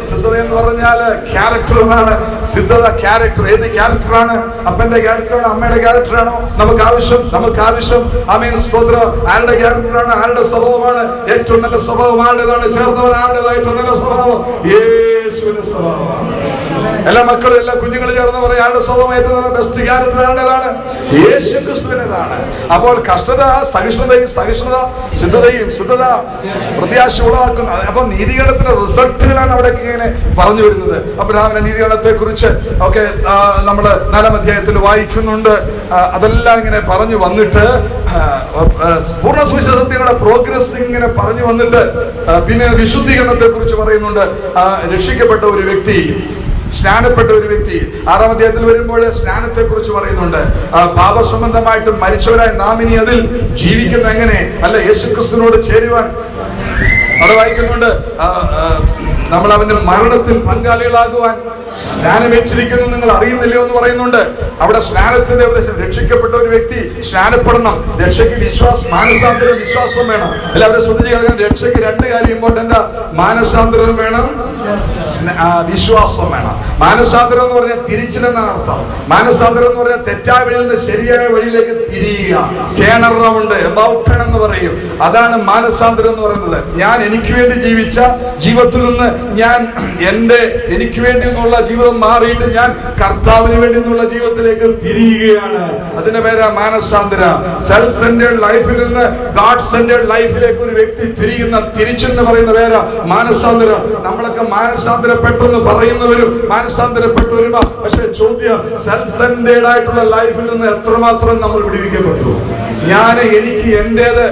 സിദ്ധത എന്ന് പറഞ്ഞാൽ ക്യാരക്ടർ എന്നാണ്. സിദ്ധത ക്യാരക്ടർ. ഏത് ക്യാരക്ടറാണ്? അപ്പന്റെ ക്യാരക്ടറാണോ, അമ്മയുടെ ക്യാരക്ടറാണോ നമുക്ക് ആവശ്യം? ആമേൻ, സ്തോത്രം. ആരുടെ ക്യാരക്ടറാണ്, ആരുടെ സ്വഭാവമാണ് ഏറ്റവും നല്ല സ്വഭാവം? ആരുടേതാണ്? ചേർന്നവൻ ആരുടേതാണ് ഏറ്റവും നല്ല സ്വഭാവം? യേശുവിന്റെ സ്വഭാവമാണ്. എല്ലാ മക്കളും, എല്ലാ കുഞ്ഞുങ്ങളും ചേർന്ന് പറയും ആരുടെ സ്വഭാവം ഏറ്റവും നല്ല ബെസ്റ്റ് ക്യാരക്ടർ ആരുടേതാണ്? യേശു ക്രിസ്തുവിനേതാണ്. അപ്പോൾ കഷ്ടത, സഹിഷ്ണുതയും, സിദ്ധത പ്രത്യാശ ഉളവാക്കുന്ന. അപ്പൊ നീതീകരണത്തിന്റെ റിസൾട്ടുകളാണ് അവിടെ ഇങ്ങനെ പറഞ്ഞു വരുന്നത്. അബ്രഹാമിന്റെ നീതീകരണത്തെ കുറിച്ച് ഒക്കെ നമ്മൾ 4-ാം അധ്യായത്തിൽ വായിക്കുന്നുണ്ട്. അതെല്ലാം ഇങ്ങനെ പറഞ്ഞു വന്നിട്ട് പൂർണ്ണ സുവിശേഷത്തിന്റെ പ്രോഗ്രസ് ഇങ്ങനെ പറഞ്ഞു വന്നിട്ട് പിന്നെ വിശുദ്ധീകരണത്തെ കുറിച്ച് പറയുന്നുണ്ട്. രക്ഷിക്കപ്പെട്ട ഒരു വ്യക്തി, സ്നാനപ്പെട്ട ഒരു വ്യക്തി 6-ാം അധ്യായത്തിൽ വരുമ്പോൾ സ്നാനത്തെ കുറിച്ച് പറയുന്നുണ്ട്. പാപസംബന്ധമായിട്ട് മരിച്ചവരായ നാം ഇനി അതിൽ ജീവിക്കുന്ന എങ്ങനെ? അല്ല, യേശുക്രിസ്തുവിനോട് ചേരുവാൻ അവിടെ വായിക്കുന്നുണ്ട്. നമ്മൾ അവന്റെ മരണത്തിൽ പങ്കാളികളാകുവാൻ സ്നാനമേറ്റിരിക്കുന്നു, നിങ്ങൾ അറിയുന്നില്ലയോ എന്ന് പറയുന്നുണ്ട്. അവിടെ സ്നാനത്തിന്റെ ഉപദേശം. രക്ഷിക്കപ്പെട്ട ഒരു വ്യക്തി സ്നാനപ്പെടണം. രക്ഷയ്ക്ക് മാനസാന്തരം, വിശ്വാസം വേണം. എല്ലാവരും ശ്രദ്ധിച്ച് കേൾക്കാൻ. രക്ഷയ്ക്ക് 2 കാര്യം ഇമ്പോർട്ടന്റ്. മാനസാന്തരം വേണം, വിശ്വാസം വേണം. മാനസാന്തരം എന്ന് പറഞ്ഞാൽ തിരിച്ചിലെന്നാണ് അർത്ഥം. മാനസാന്തരം എന്ന് പറഞ്ഞാൽ തെറ്റായ വഴിയിൽ നിന്ന് ശരിയായ വഴിയിലേക്ക് തിരിയുക. ടേൺ അറൗണ്ട്, അബൌട്ട് ടേൺ എന്ന് പറയും. അതാണ് മാനസാന്തരം എന്ന് പറയുന്നത്. ഞാൻ എനിക്ക് വേണ്ടി ജീവിച്ച ജീവിതത്തിൽ നിന്ന് ഞാൻ എനിക്ക് വേണ്ടി എന്നുള്ള ജീവിതം മാറിയിട്ട് ഞാൻ കർത്താവിന് വേണ്ടി എന്നുള്ള ജീവിതത്തിലേക്ക് തിരിയുകയാണ്. അതിന്റെ പേരാ മാനസാന്തര. സെൽഫ് സെന്റേർഡ് ലൈഫിൽ നിന്ന് ഗാഡ് സെന്റേർഡ് ലൈഫിലേക്ക് ഒരു വ്യക്തി തിരിച്ചെന്ന് പറയുന്ന പേരാ മാനസാന്തരം. നമ്മളൊക്കെ മാനസാന്തരപ്പെട്ടെന്ന് പറയുന്നവരും മാനസാന്തരപ്പെട്ടവരും. പക്ഷെ ചോദ്യം, സെൽഫ് സെന്റേർഡ് ആയിട്ടുള്ള ലൈഫിൽ നിന്ന് എത്രമാത്രം നമ്മൾ വിടുവിക്കപ്പെട്ടു? എനിക്ക് എന്റേത്,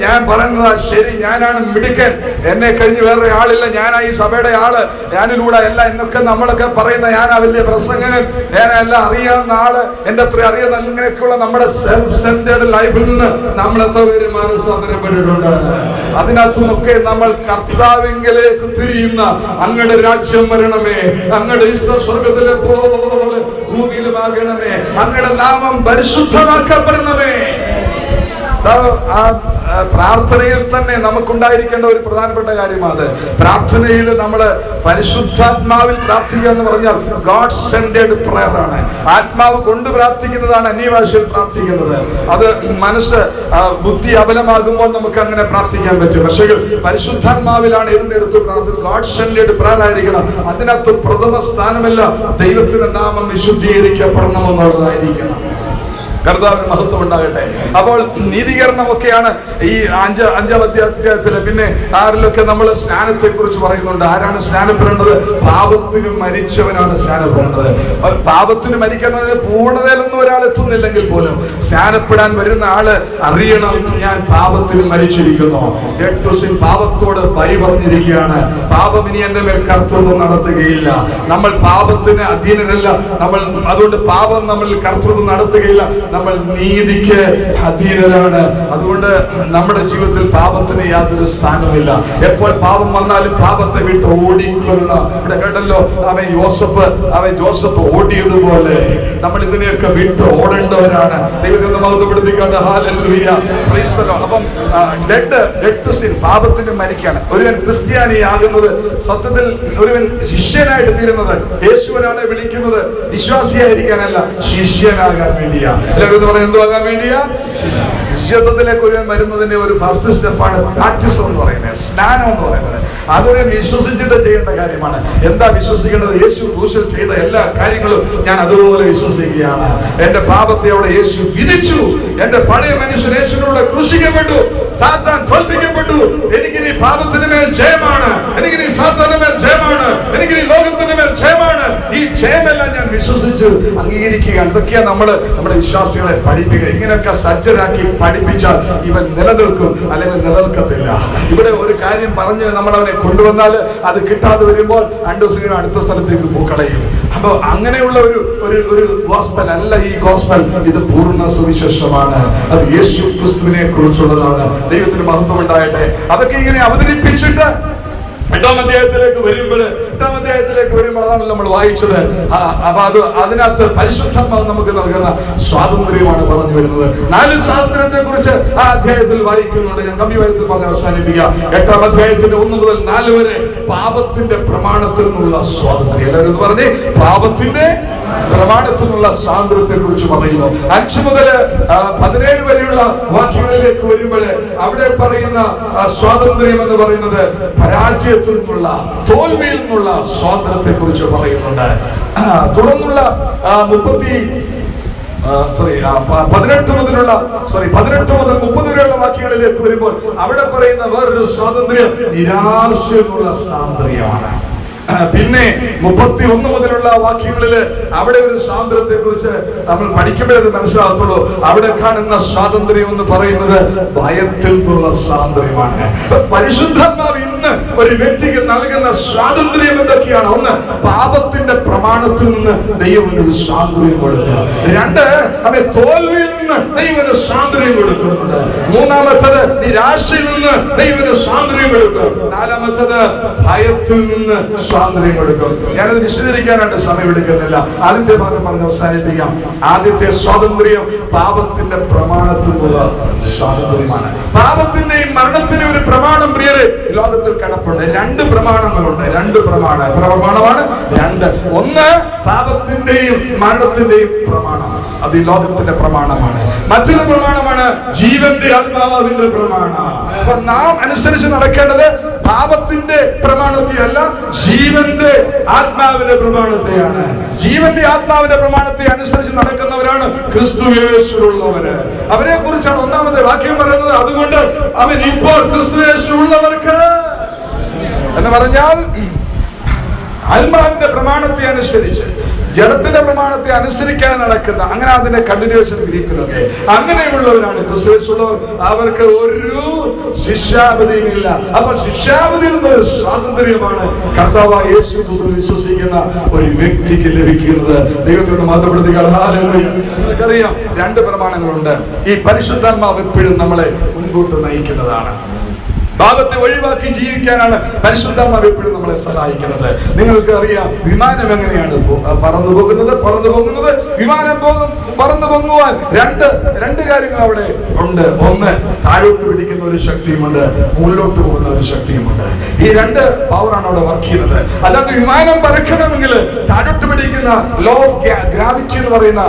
ഞാൻ പറയുന്നതാ ശരി, ഞാനാണ് മിടുക്കൻ, എന്നെ കഴിഞ്ഞ് വേറെ ആളില്ല, ഞാനായി സഭയുടെ ആള്, ഞാനിലൂടെ അല്ല എന്നൊക്കെ നമ്മളൊക്കെ പറയുന്ന, ഞാനാ വലിയ പ്രസംഗകൻ, ഞാനെല്ലാം അറിയാവുന്ന ആള്, എന്റെ അത്ര അറിയാവുന്ന ഇങ്ങനെയൊക്കെയുള്ള നമ്മുടെ സെൽഫ് സെന്റേർഡ് ലൈഫിൽ നിന്ന് നമ്മൾ എത്ര പേര് മാനസാന്തരപ്പെട്ടിട്ടുണ്ട്? അതിനകത്തുമൊക്കെ നമ്മൾ കർത്താവിലേക്ക് തിരിയുന്ന, അങ്ങയുടെ രാജ്യം വരണമേ, അങ്ങയുടെ ഇഷ്ട സ്വർഗത്തിലെ പോലെ ഭൂമിയിലുമാകണമേ, അങ്ങയുടെ നാമം പരിശുദ്ധമാക്കപ്പെടണമേ. ആ പ്രാർത്ഥനയിൽ തന്നെ നമുക്കുണ്ടായിരിക്കേണ്ട ഒരു പ്രധാനപ്പെട്ട കാര്യമാണ്. പ്രാർത്ഥനയിൽ നമ്മൾ പരിശുദ്ധാത്മാവിൽ പ്രാർത്ഥിക്കുക എന്ന് പറഞ്ഞാൽ ഗോഡ് സെന്റേർഡ് പ്രയർ ആണ്. ആത്മാവ് കൊണ്ട് പ്രാർത്ഥിക്കുന്നതാണ് അന്യഭാഷയിൽ പ്രാർത്ഥിക്കുന്നത്. അത് മനസ്സ് ബുദ്ധി അബലമാകുമ്പോൾ നമുക്ക് അങ്ങനെ പ്രാർത്ഥിക്കാൻ പറ്റും. പക്ഷേ പരിശുദ്ധാത്മാവിലാണ് ഏത് നേരത്തും പ്രാർത്ഥന ഗോഡ് സെന്റേർഡ് പ്രയർ ആയിരിക്കണം. അതിനകത്ത് പ്രഥമ സ്ഥാനമല്ല, ദൈവത്തിന്റെ നാമം വിശുദ്ധീകരിക്കപ്പെടണമെന്നുള്ളതായിരിക്കണം. കർത്താവിന് മഹത്വം ഉണ്ടാകട്ടെ. അപ്പോൾ നീതീകരണമൊക്കെയാണ് ഈ 5-ാം അധ്യായത്തില്. പിന്നെ 6-ലൊക്കെ നമ്മൾ സ്നാനത്തെ കുറിച്ച് പറയുന്നുണ്ട്. ആരാണ് സ്നാനപ്പെടേണ്ടത്? പാപത്തിന് മരിച്ചവനാണ് സ്നാനപ്പെടേണ്ടത്. പാപത്തിന് മരിക്കാൻ പൂർണ്ണതയിലൊന്നും ഒരാൾ എത്തുന്നില്ലെങ്കിൽ പോലും സ്നാനപ്പെടാൻ വരുന്ന ആള് അറിയണം, ഞാൻ പാപത്തിന് മരിച്ചിരിക്കുന്നു. പാപത്തോട് ബൈ പറഞ്ഞിരിക്കുകയാണ്. പാപം ഇനി എന്റെ മേൽ കർത്തൃത്വം നടത്തുകയില്ല. നമ്മൾ പാപത്തിന് അധീനരല്ല. അതുകൊണ്ട് പാപം നമ്മളിൽ കർത്തൃത്വം നടത്തുകയില്ല. നമ്മൾ നീതിക്ക് അധീനരാണ്. അതുകൊണ്ട് നമ്മുടെ ജീവിതത്തിൽ പാപത്തിന് യാതൊരു സ്ഥാനമില്ല. എപ്പോൾ പാപം വന്നാലും പാപത്തെ വിട്ട് ഓടിക്കൊള്ളണം. ഇവിടെ കേട്ടല്ലോ, അവൻ ജോസഫ് ഓടിയതുപോലെ നമ്മൾ ഇതിനെയൊക്കെ വിട്ട് ഓടേണ്ടവരാണ്. ദൈവത്തെ മഹത്വപ്പെടുത്തിക്കൊണ്ട് ഹല്ലേലൂയ, പ്രൈസ് ദി ലോർഡ്. അപ്പം ഡെഡ് ടു സിൻ, പാപത്തിന് മരിക്കാണ്. ഒരുവൻ ക്രിസ്ത്യാനിയാകുന്നത്, സത്യത്തിൽ ഒരുവൻ ശിഷ്യനായിട്ട് തീരുന്നത്, യേശു ഒരാളെ വിളിക്കുന്നത് വിശ്വാസിയായിരിക്കാനല്ല, ശിഷ്യനാകാൻ വേണ്ടിയാ. എല്ലാവരും പറയാൻ എന്തുവാകാൻ വേണ്ടിയാ? ശിഷ്യത്വത്തിലേക്ക് ഒരുവൻ വരുന്നതിന്റെ ഒരു ഫസ്റ്റ് സ്റ്റെപ്പാണ് ബാപ്റ്റിസം എന്ന് പറയുന്നത്, സ്നാനം എന്ന് പറയുന്നത്. അതൊരു വിശ്വസിച്ചിട്ട് ചെയ്യേണ്ട കാര്യമാണ്. എന്താ വിശ്വസിക്കേണ്ടത്? യേശു ക്രൂശിൽ ചെയ്ത എല്ലാ കാര്യങ്ങളും ഞാൻ അതുപോലെ വിശ്വസിക്കുകയാണ്. എന്റെ പാപത്തെ അവിടെ യേശു വിധിച്ചു. എന്റെ പഴയ മനുഷ്യൻ യേശുവിനോട് ക്രൂശിക്കപ്പെട്ടു, സാത്താൻ തോൽപ്പിക്കപ്പെട്ടു. എനിക്കിനി പാപത്തിന് മേൽ ജയമാണ്, എനിക്കിനി സാത്താന്റെ മേൽ ജയമാണ്, എനിക്കിനി ലോകത്തിന്റെ മേൽ ജയമാണ്. ഈ ജയമെല്ലാം ഞാൻ വിശ്വസിച്ച് അംഗീകരിക്കുകയാണ്. ഇതൊക്കെയാണ് നമ്മുടെ വിശ്വാസികളെ പഠിപ്പിക്കുക. ഇങ്ങനെയൊക്കെ സജ്ജരാക്കി പഠിപ്പിച്ചാൽ ഇവൻ നിലനിൽക്കും, അല്ലെങ്കിൽ നിലനിൽക്കത്തില്ല. ഇവിടെ ഒരു കാര്യം പറഞ്ഞ് നമ്മൾ അവനെ കൊണ്ടുവന്നാൽ അത് കിട്ടാതെ വരുമ്പോൾ 2 ദിവസം അടുത്ത സ്ഥലത്തേക്ക് കളയും. അപ്പൊ അങ്ങനെയുള്ള ഒരു ഗോസ്പൽ അല്ല ഈ ഗോസ്പൽ. ഇത് പൂർണ്ണ സുവിശേഷമാണ്. അത് യേശു ക്രിസ്തുവിനെ കുറിച്ചുള്ളതാണ്. ദൈവത്തിന് മഹത്വം ഉണ്ടാകട്ടെ. അതൊക്കെ ഇങ്ങനെ അവതരിപ്പിച്ചിട്ട് 8-ാം അധ്യായത്തിലേക്ക് വരുമ്പോൾ അതാണ് നമ്മൾ വായിച്ചത്. അപ്പൊ അതിനകത്ത് പരിശുദ്ധാത്മാവ് നമുക്ക് നൽകുന്ന സ്വാതന്ത്ര്യമാണ് പറഞ്ഞു വരുന്നത്. 4 സ്വാതന്ത്ര്യത്തെ കുറിച്ച് ആ അധ്യായത്തിൽ വായിക്കുന്നുണ്ട്. ഞാൻ കമ്മിവായത്തിൽ പറഞ്ഞ് അവസാനിപ്പിക്കാം. 8-ാം അധ്യായത്തിന്റെ 1 മുതൽ 4 വരെ പാപത്തിന്റെ പ്രമാണത്തിൽ നിന്നുള്ള സ്വാതന്ത്ര്യം. എല്ലാവരും എന്ന് പറഞ്ഞേ, പാപത്തിന്റെ പ്രമാണത്തിൽ നിന്നുള്ള സ്വാതന്ത്ര്യത്തെ കുറിച്ച് പറയുന്നു. 5 മുതൽ 17 വരെയുള്ള വാക്യങ്ങളിലേക്ക് വരുമ്പോൾ അവിടെ പറയുന്ന സ്വാതന്ത്ര്യം എന്ന് പറയുന്നത് പരാജയത്തിൽ നിന്നുള്ള, തോൽവിയിൽ നിന്നുള്ള സ്വാതന്ത്ര്യത്തെ കുറിച്ച് പറയുന്നുണ്ട്. തുടർന്നുള്ള 18 മുതൽ 30 വരെയുള്ള വാക്യങ്ങളിലേക്ക് വരുമ്പോൾ അവിടെ പറയുന്ന വേറൊരു സ്വാതന്ത്ര്യം നിരാശയുള്ള സ്വാതന്ത്ര്യമാണ്. പിന്നെ 31 മുതലുള്ള വാക്യങ്ങളിൽ അവിടെ ഒരു സ്വാതന്ത്ര്യത്തെ കുറിച്ച് നമ്മൾ പഠിക്കുമ്പോഴത് മനസ്സിലാകത്തുള്ളൂ. അവിടെ കാണുന്ന സ്വാതന്ത്ര്യം എന്ന് പറയുന്നത് ഭയത്തിൽ നിന്നുള്ള സ്വാതന്ത്ര്യമാണ്. പരിശുദ്ധാത്മാവ് ഇന്ന് ഒരു വ്യക്തിക്ക് നൽകുന്ന സ്വാതന്ത്ര്യം എന്തൊക്കെയാണ്? 1, പാപത്തിന്റെ പ്രമാണത്തിൽ നിന്ന് ദൈവം ഒരു സ്വാതന്ത്ര്യം കൊടുക്കുന്നു. 2, അവൻ തോൽവിയിൽ നിന്ന് ദൈവം സ്വാതന്ത്ര്യം കൊടുക്കുന്നുണ്ട്. 3-മത്തത് നിരാശയിൽ നിന്ന് ദൈവം സ്വാതന്ത്ര്യം കൊടുക്കും. 4-മത്തത് ഭയത്തിൽ നിന്ന് സ്വാതന്ത്ര്യം കൊടുക്കും. ഞാനത് വിശദീകരിക്കാനായിട്ട് സമയം എടുക്കുന്നില്ല. ആദ്യത്തെ ഭാഗം പറഞ്ഞ് അവസാനിപ്പിക്കാം. ആദ്യത്തെ സ്വാതന്ത്ര്യം പാപത്തിന്റെ പ്രമാണത്തിൽ നിന്നുള്ള സ്വാതന്ത്ര്യമാണ്. പാപത്തിന്റെയും മരണത്തിന്റെയും ഒരു പ്രമാണം പ്രിയരെ ലോകത്തിൽ കിടപ്പുണ്ട്. 2 പ്രമാണങ്ങളുണ്ട്. 2 പ്രമാണം. എത്ര പ്രമാണമാണ്? 2. 1 പാപത്തിന്റെയും മരണത്തിന്റെയും പ്രമാണം. അത് ഈ ലോകത്തിന്റെ പ്രമാണമാണ്. മറ്റൊരു പ്രമാണമാണ് ജീവന്റെ ആത്മാവിന്റെ പ്രമാണം. അപ്പൊ നാം അനുസരിച്ച് നടക്കേണ്ടത് പാപത്തിന്റെ പ്രമാണത്തെയല്ല, ജീവന്റെ ആത്മാവിന്റെ പ്രമാണത്തെയാണ്. ജീവന്റെ ആത്മാവിന്റെ പ്രമാണത്തെ അനുസരിച്ച് നടക്കുന്നവരാണ് ക്രിസ്തുയേശുവിലുള്ളവര്. അവരെ കുറിച്ചാണ് 1-ാമത്തെ വാക്യം പറയുന്നത്. അതുകൊണ്ട് അവൻ ഇപ്പോൾ ക്രിസ്തുയേശുവിലുള്ളവർക്ക് എന്ന് പറഞ്ഞാൽ ആത്മാവിന്റെ പ്രമാണത്തെ അനുസരിച്ച്, ജഡത്തിന്റെ പ്രമാണത്തെ അനുസരിക്കാൻ നടക്കുന്ന, അങ്ങനെ അതിന്റെ കണ്ടിന്യൂഷൻ ഗ്രീക്കിലൊക്കെ അങ്ങനെയുള്ളവരാണ് ക്രിസ്തുയേശുള്ളവർ. അവർക്ക് ഒരു ശിക്ഷാവിധിയും ഇല്ല. അപ്പോൾ ശിക്ഷാവിധിയിൽ നിന്നൊരു സ്വാതന്ത്ര്യമാണ് കർത്താവായ യേശു ക്രിസ്തുവിൽ വിശ്വസിക്കുന്ന ഒരു വ്യക്തിക്ക് ലഭിക്കുന്നത്. ദൈവത്തോട് മഹത്വപ്പെടുത്തുക. ഹല്ലേലൂയ. നിങ്ങൾക്കറിയാം 2 പ്രമാണങ്ങളുണ്ട്. ഈ പരിശുദ്ധാത്മാവ് എപ്പോഴും നമ്മളെ മുൻപോട്ട് നയിക്കുന്നതാണ്. പാപത്തെ ഒഴിവാക്കി ജീവിക്കാനാണ് പരിശുദ്ധാത്മാവ് എപ്പോഴും നമ്മളെ സഹായിക്കുന്നത്. നിങ്ങൾക്ക് അറിയാം വിമാനം എങ്ങനെയാണ് പറന്നു പോകുന്നത്. വിമാനം പറന്നു പൊങ്ങുവാൻ രണ്ട് കാര്യങ്ങൾ അവിടെ ഉണ്ട്. 1, താഴോട്ട് പിടിക്കുന്ന ഒരു ശക്തിയുമുണ്ട്, മുകളിലോട്ട് പോകുന്ന ഒരു ശക്തിയുമുണ്ട്. ഈ 2 പവറാണ് അവിടെ വർക്ക് ചെയ്യുന്നത്. അല്ലാതെ വിമാനം പറക്കണമെങ്കിൽ താഴോട്ട് പിടിക്കുന്ന ലോ ഓഫ് ഗ്രാവിറ്റി എന്ന് പറയുന്ന,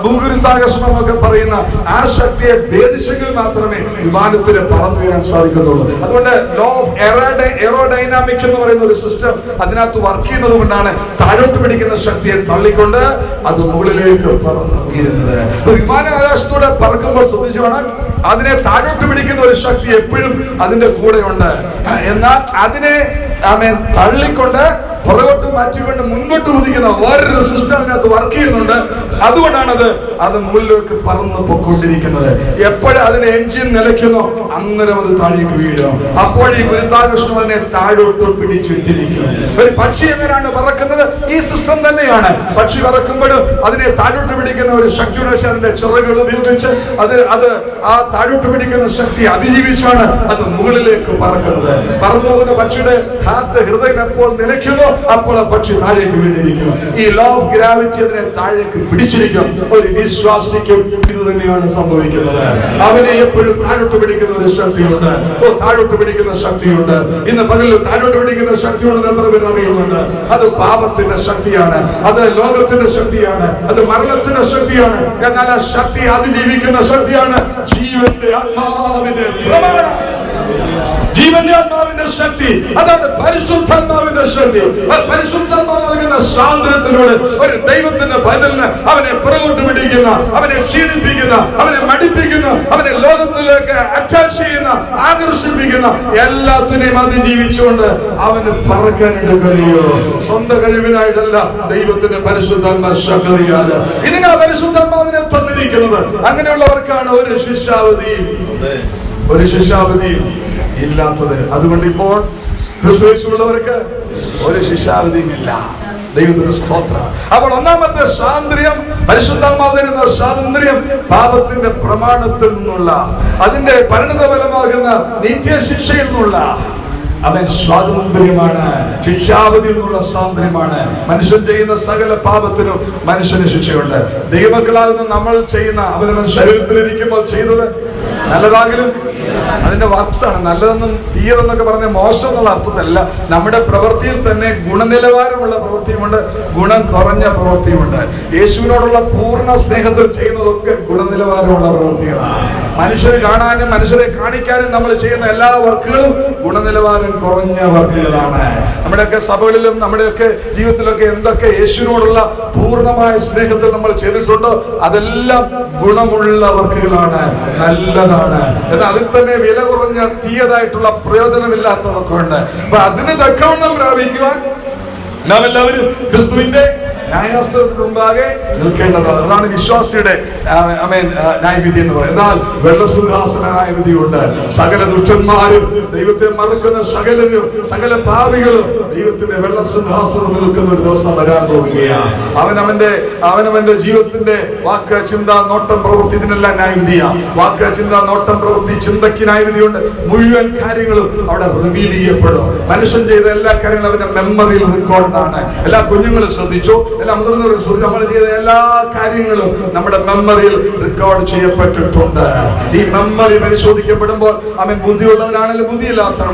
ഭൂഗുരുത്വാകർഷണം ഒക്കെ പറയുന്ന ആ ശക്തിയെ ഭേദിച്ചെങ്കിൽ മാത്രമേ വിമാനത്തിന് പറന്നു വരാൻ സാധിക്കത്തുള്ളൂ. അതുകൊണ്ട് ലോ ഓഫ് എയറോഡൈനാമിക് എന്ന് പറയുന്ന ഒരു സിസ്റ്റം അതിനകത്ത് വർക്ക് ചെയ്യുന്നത് കൊണ്ടാണ് താഴോട്ട് പിടിക്കുന്ന ശക്തിയെ തള്ളിക്കൊണ്ട് അത് മുകളിലേക്ക് പറന്നു ഉയരുന്നത്. വിമാനാകാശത്തൂടെ പറക്കുമ്പോൾ ശ്രദ്ധിച്ചു വേണം, അതിനെ താഴോട്ട് പിടിക്കുന്ന ഒരു ശക്തി എപ്പോഴും അതിന്റെ കൂടെ ഉണ്ട്. എന്നാൽ അതിനെ തള്ളിക്കൊണ്ട് പുറകോട്ട് മാറ്റിക്കൊണ്ട് മുൻപോട്ട് കുതിക്കുന്ന വേറൊരു സിസ്റ്റം അതിനകത്ത് വർക്ക് ചെയ്യുന്നുണ്ട്. അതുകൊണ്ടാണ് അത് മുകളിലേക്ക് പറന്ന് പൊക്കൊണ്ടിരിക്കുന്നത്. എപ്പോഴും അതിന്റെ എഞ്ചിൻ നിലയ്ക്കുന്നോ അന്നേരം അത് താഴേക്ക് വീഴും. അപ്പോൾ ഈ ഗുരുത്വാകർഷണം അതിനെ താഴോട്ട് പിടിച്ചിട്ടിരിക്കും. ഒരു പക്ഷി എങ്ങനെയാണ് പറക്കുന്നത്? ഈ സിസ്റ്റം തന്നെയാണ്. പക്ഷി പറക്കുമ്പോഴും അതിനെ താഴോട്ട് പിടിക്കുന്ന ഒരു ശക്തിയുടെ അതിന്റെ ചിറകുകൾ ഉപയോഗിച്ച് അത് ആ താഴോട്ട് പിടിക്കുന്ന ശക്തി അതിജീവിച്ചാണ് അത് മുകളിലേക്ക് പറക്കുന്നത്. പറന്നു പോകുന്ന പക്ഷിയുടെ ഹൃദയം എപ്പോൾ നിലയ്ക്കുന്നോ അപ്പോൾ പക്ഷി താഴേക്ക് വീണിരിക്കും. ഈ ലോ ഓഫ് ഗ്രാവിറ്റി അതിനെ താഴേക്ക് പിടിച്ചിരിക്കും. ഒരു വിശ്വാസിക്കും ഇത് തന്നെയാണ് സംഭവിക്കുന്നത്. അവനെ എപ്പോഴും താഴോട്ട് പിടിക്കുന്ന ഒരു ശക്തിയുണ്ട്. താഴോട്ട് പിടിക്കുന്ന ശക്തിയുണ്ട്. ഇന്ന് പകലിൽ താഴോട്ട് പിടിക്കുന്ന ശക്തിയുണ്ടെന്ന് എത്ര പേർ അറിയുന്നുണ്ട്? അത് പാപത്തിന്റെ ശക്തിയാണ്, അത് ലോകത്തിന്റെ ശക്തിയാണ്, അത് മരണത്തിന്റെ ശക്തിയാണ്. എന്നാൽ ആ ശക്തി അതിജീവിക്കുന്ന ശക്തിയാണ് ജീവന്റെ ആത്മാവിന്റെ പ്രമാണം. ജീവന്റെ ആത്മാവിന്റെ ശക്തി, അതാണ് പരിശുദ്ധാത്മാവിന്റെ ശക്തി. പരിശുദ്ധാത്മാവ് നൽകുന്ന സ്വാതന്ത്ര്യത്തിലൂടെ ഒരു ദൈവത്തിന്റെ പൈതലിന് അവനെ പുറകോട്ട് പിടിക്കുന്ന, അവനെ ക്ഷീണിപ്പിക്കുന്ന, അവനെ മടിപ്പിക്കുന്ന, അവനെ ലോകത്തിലേക്ക് അറ്റാച്ച് ചെയ്യുന്ന, ആകർഷിപ്പിക്കുന്ന എല്ലാത്തിനെയും അതിജീവിച്ചുകൊണ്ട് അവന് പറക്കാനായിട്ട് കഴിയോ? സ്വന്തം കഴിവിനായിട്ടല്ല, ദൈവത്തിന്റെ പരിശുദ്ധാത്മാ ശക്തിയാണ്. ഇതിനാ പരിശുദ്ധാത്മാവിനെ തന്നിരിക്കുന്നത്. അങ്ങനെയുള്ളവർക്കാണ് ഒരു ശിക്ഷാവധിയും ഇല്ലാത്തത്. അതുകൊണ്ട് ഇപ്പോൾ ക്രിസ്തുയേശുവിലുള്ളവർക്ക് ഒരു ശിക്ഷാവിധിയും ഇല്ല. ദൈവത്തിന്റെ സ്തോത്രം. അപ്പോൾ ഒന്നാമത്തെ സ്വാതന്ത്ര്യം, പരിശുദ്ധാത്മാവ് തരുന്ന സ്വാതന്ത്ര്യം പാപത്തിന്റെ പ്രമാണത്തിൽ നിന്നുള്ള, അതിന്റെ പരിണതഫലമാകുന്ന നിത്യശിക്ഷയിൽ നിന്നുള്ള അവൻ സ്വാതന്ത്ര്യമാണ്. ശിക്ഷാവധിയിൽ നിന്നുള്ള സ്വാതന്ത്ര്യമാണ്. മനുഷ്യൻ ചെയ്യുന്ന സകല പാപത്തിനും മനുഷ്യന് ശിക്ഷയുണ്ട്. ദൈവമക്കളാകുന്ന നമ്മൾ ചെയ്യുന്ന, അവനവൻ ശരീരത്തിലിരിക്കുമ്പോൾ ചെയ്തത് നല്ലതാകലും അതിന്റെ വർക്ക്സ് ആണ്. നല്ലതെന്നും തീയതെന്നൊക്കെ പറഞ്ഞ മോശം എന്നുള്ള അർത്ഥത്തിലല്ല. നമ്മുടെ പ്രവൃത്തിയിൽ തന്നെ ഗുണനിലവാരമുള്ള പ്രവൃത്തിയുമുണ്ട്, ഗുണം കുറഞ്ഞ പ്രവൃത്തിയുമുണ്ട്. യേശുവിനോടുള്ള പൂർണ്ണ സ്നേഹത്തിൽ ചെയ്യുന്നതൊക്കെ ഗുണനിലവാരമുള്ള പ്രവൃത്തികളാണ്. മനുഷ്യരെ കാണാനും മനുഷ്യരെ കാണിക്കാനും നമ്മൾ ചെയ്യുന്ന എല്ലാ വർക്കുകളും ഗുണനിലവാരം കുറഞ്ഞ വർക്കുകളാണ്. നമ്മുടെയൊക്കെ സഭകളിലും നമ്മുടെയൊക്കെ ജീവിതത്തിലൊക്കെ എന്തൊക്കെ യേശുവിനോടുള്ള പൂർണ്ണമായ സ്നേഹത്തിൽ നമ്മൾ ചെയ്തിട്ടുണ്ടോ അതെല്ലാം ഗുണമുള്ള വർക്കുകളാണ്, നല്ലതാണ്. എന്നാൽ അതിൽ തന്നെ വില കുറഞ്ഞ തീയതായിട്ടുള്ള പ്രയോജനമില്ലാത്തതൊക്കെ ഉണ്ട്. അപ്പൊ അതിന് തക്കവണ്ണം പ്രാപിക്കുവാൻ നാം എല്ലാവരും ക്രിസ്തുവിന്റെ ന്യായാസനത്തിന് മുമ്പാകെ നിൽക്കേണ്ടതാണ്. അതാണ് വിശ്വാസിയുടെ ന്യായവിധി എന്ന് പറയുന്നത്. എന്നാൽ വെള്ളസിംഹാസന ന്യായവിധിയുണ്ട്. സകല ദുഷ്ടന്മാരും ദൈവത്തെ മറക്കുന്ന സകലരും, സകല പാപികളും ദൈവത്തിന്റെ വെള്ളസിംഹാസനത്തിൽ നിൽക്കുന്ന ഒരു ദിവസം വരാൻ പോവുകയാണ്. അവനവന്റെ ജീവിതത്തിന്റെ വാക്ക്, ചിന്ത, നോട്ടം, പ്രവൃത്തി, ഇതിനെല്ലാം ന്യായവിധിയാണ്. വാക്ക്, ചിന്ത, നോട്ടം, പ്രവൃത്തി, ചിന്തയ്ക്ക് ന്യായവിധിയുണ്ട്. മുഴുവൻ കാര്യങ്ങളും അവിടെ റിവീൽ ചെയ്യപ്പെടും. മനുഷ്യൻ ചെയ്ത എല്ലാ കാര്യങ്ങളും അവന്റെ മെമ്മറിയിൽ റെക്കോർഡാണ്. എല്ലാ കുഞ്ഞുങ്ങളും ശ്രദ്ധിച്ചു, എല്ലാ മുതിർന്നവരും ശ്രദ്ധിച്ചു. നമ്മൾ ചെയ്ത എല്ലാ കാര്യങ്ങളും നമ്മുടെ മെമ്മറിയിൽ റെക്കോർഡ് ചെയ്യപ്പെട്ടിട്ടുണ്ട്. ഈ മെമ്മറി പരിശോധിക്കപ്പെടുമ്പോൾ അവൻ ബുദ്ധിയുള്ളവനാണെങ്കിലും ബുദ്ധിയില്ലാത്തവൻ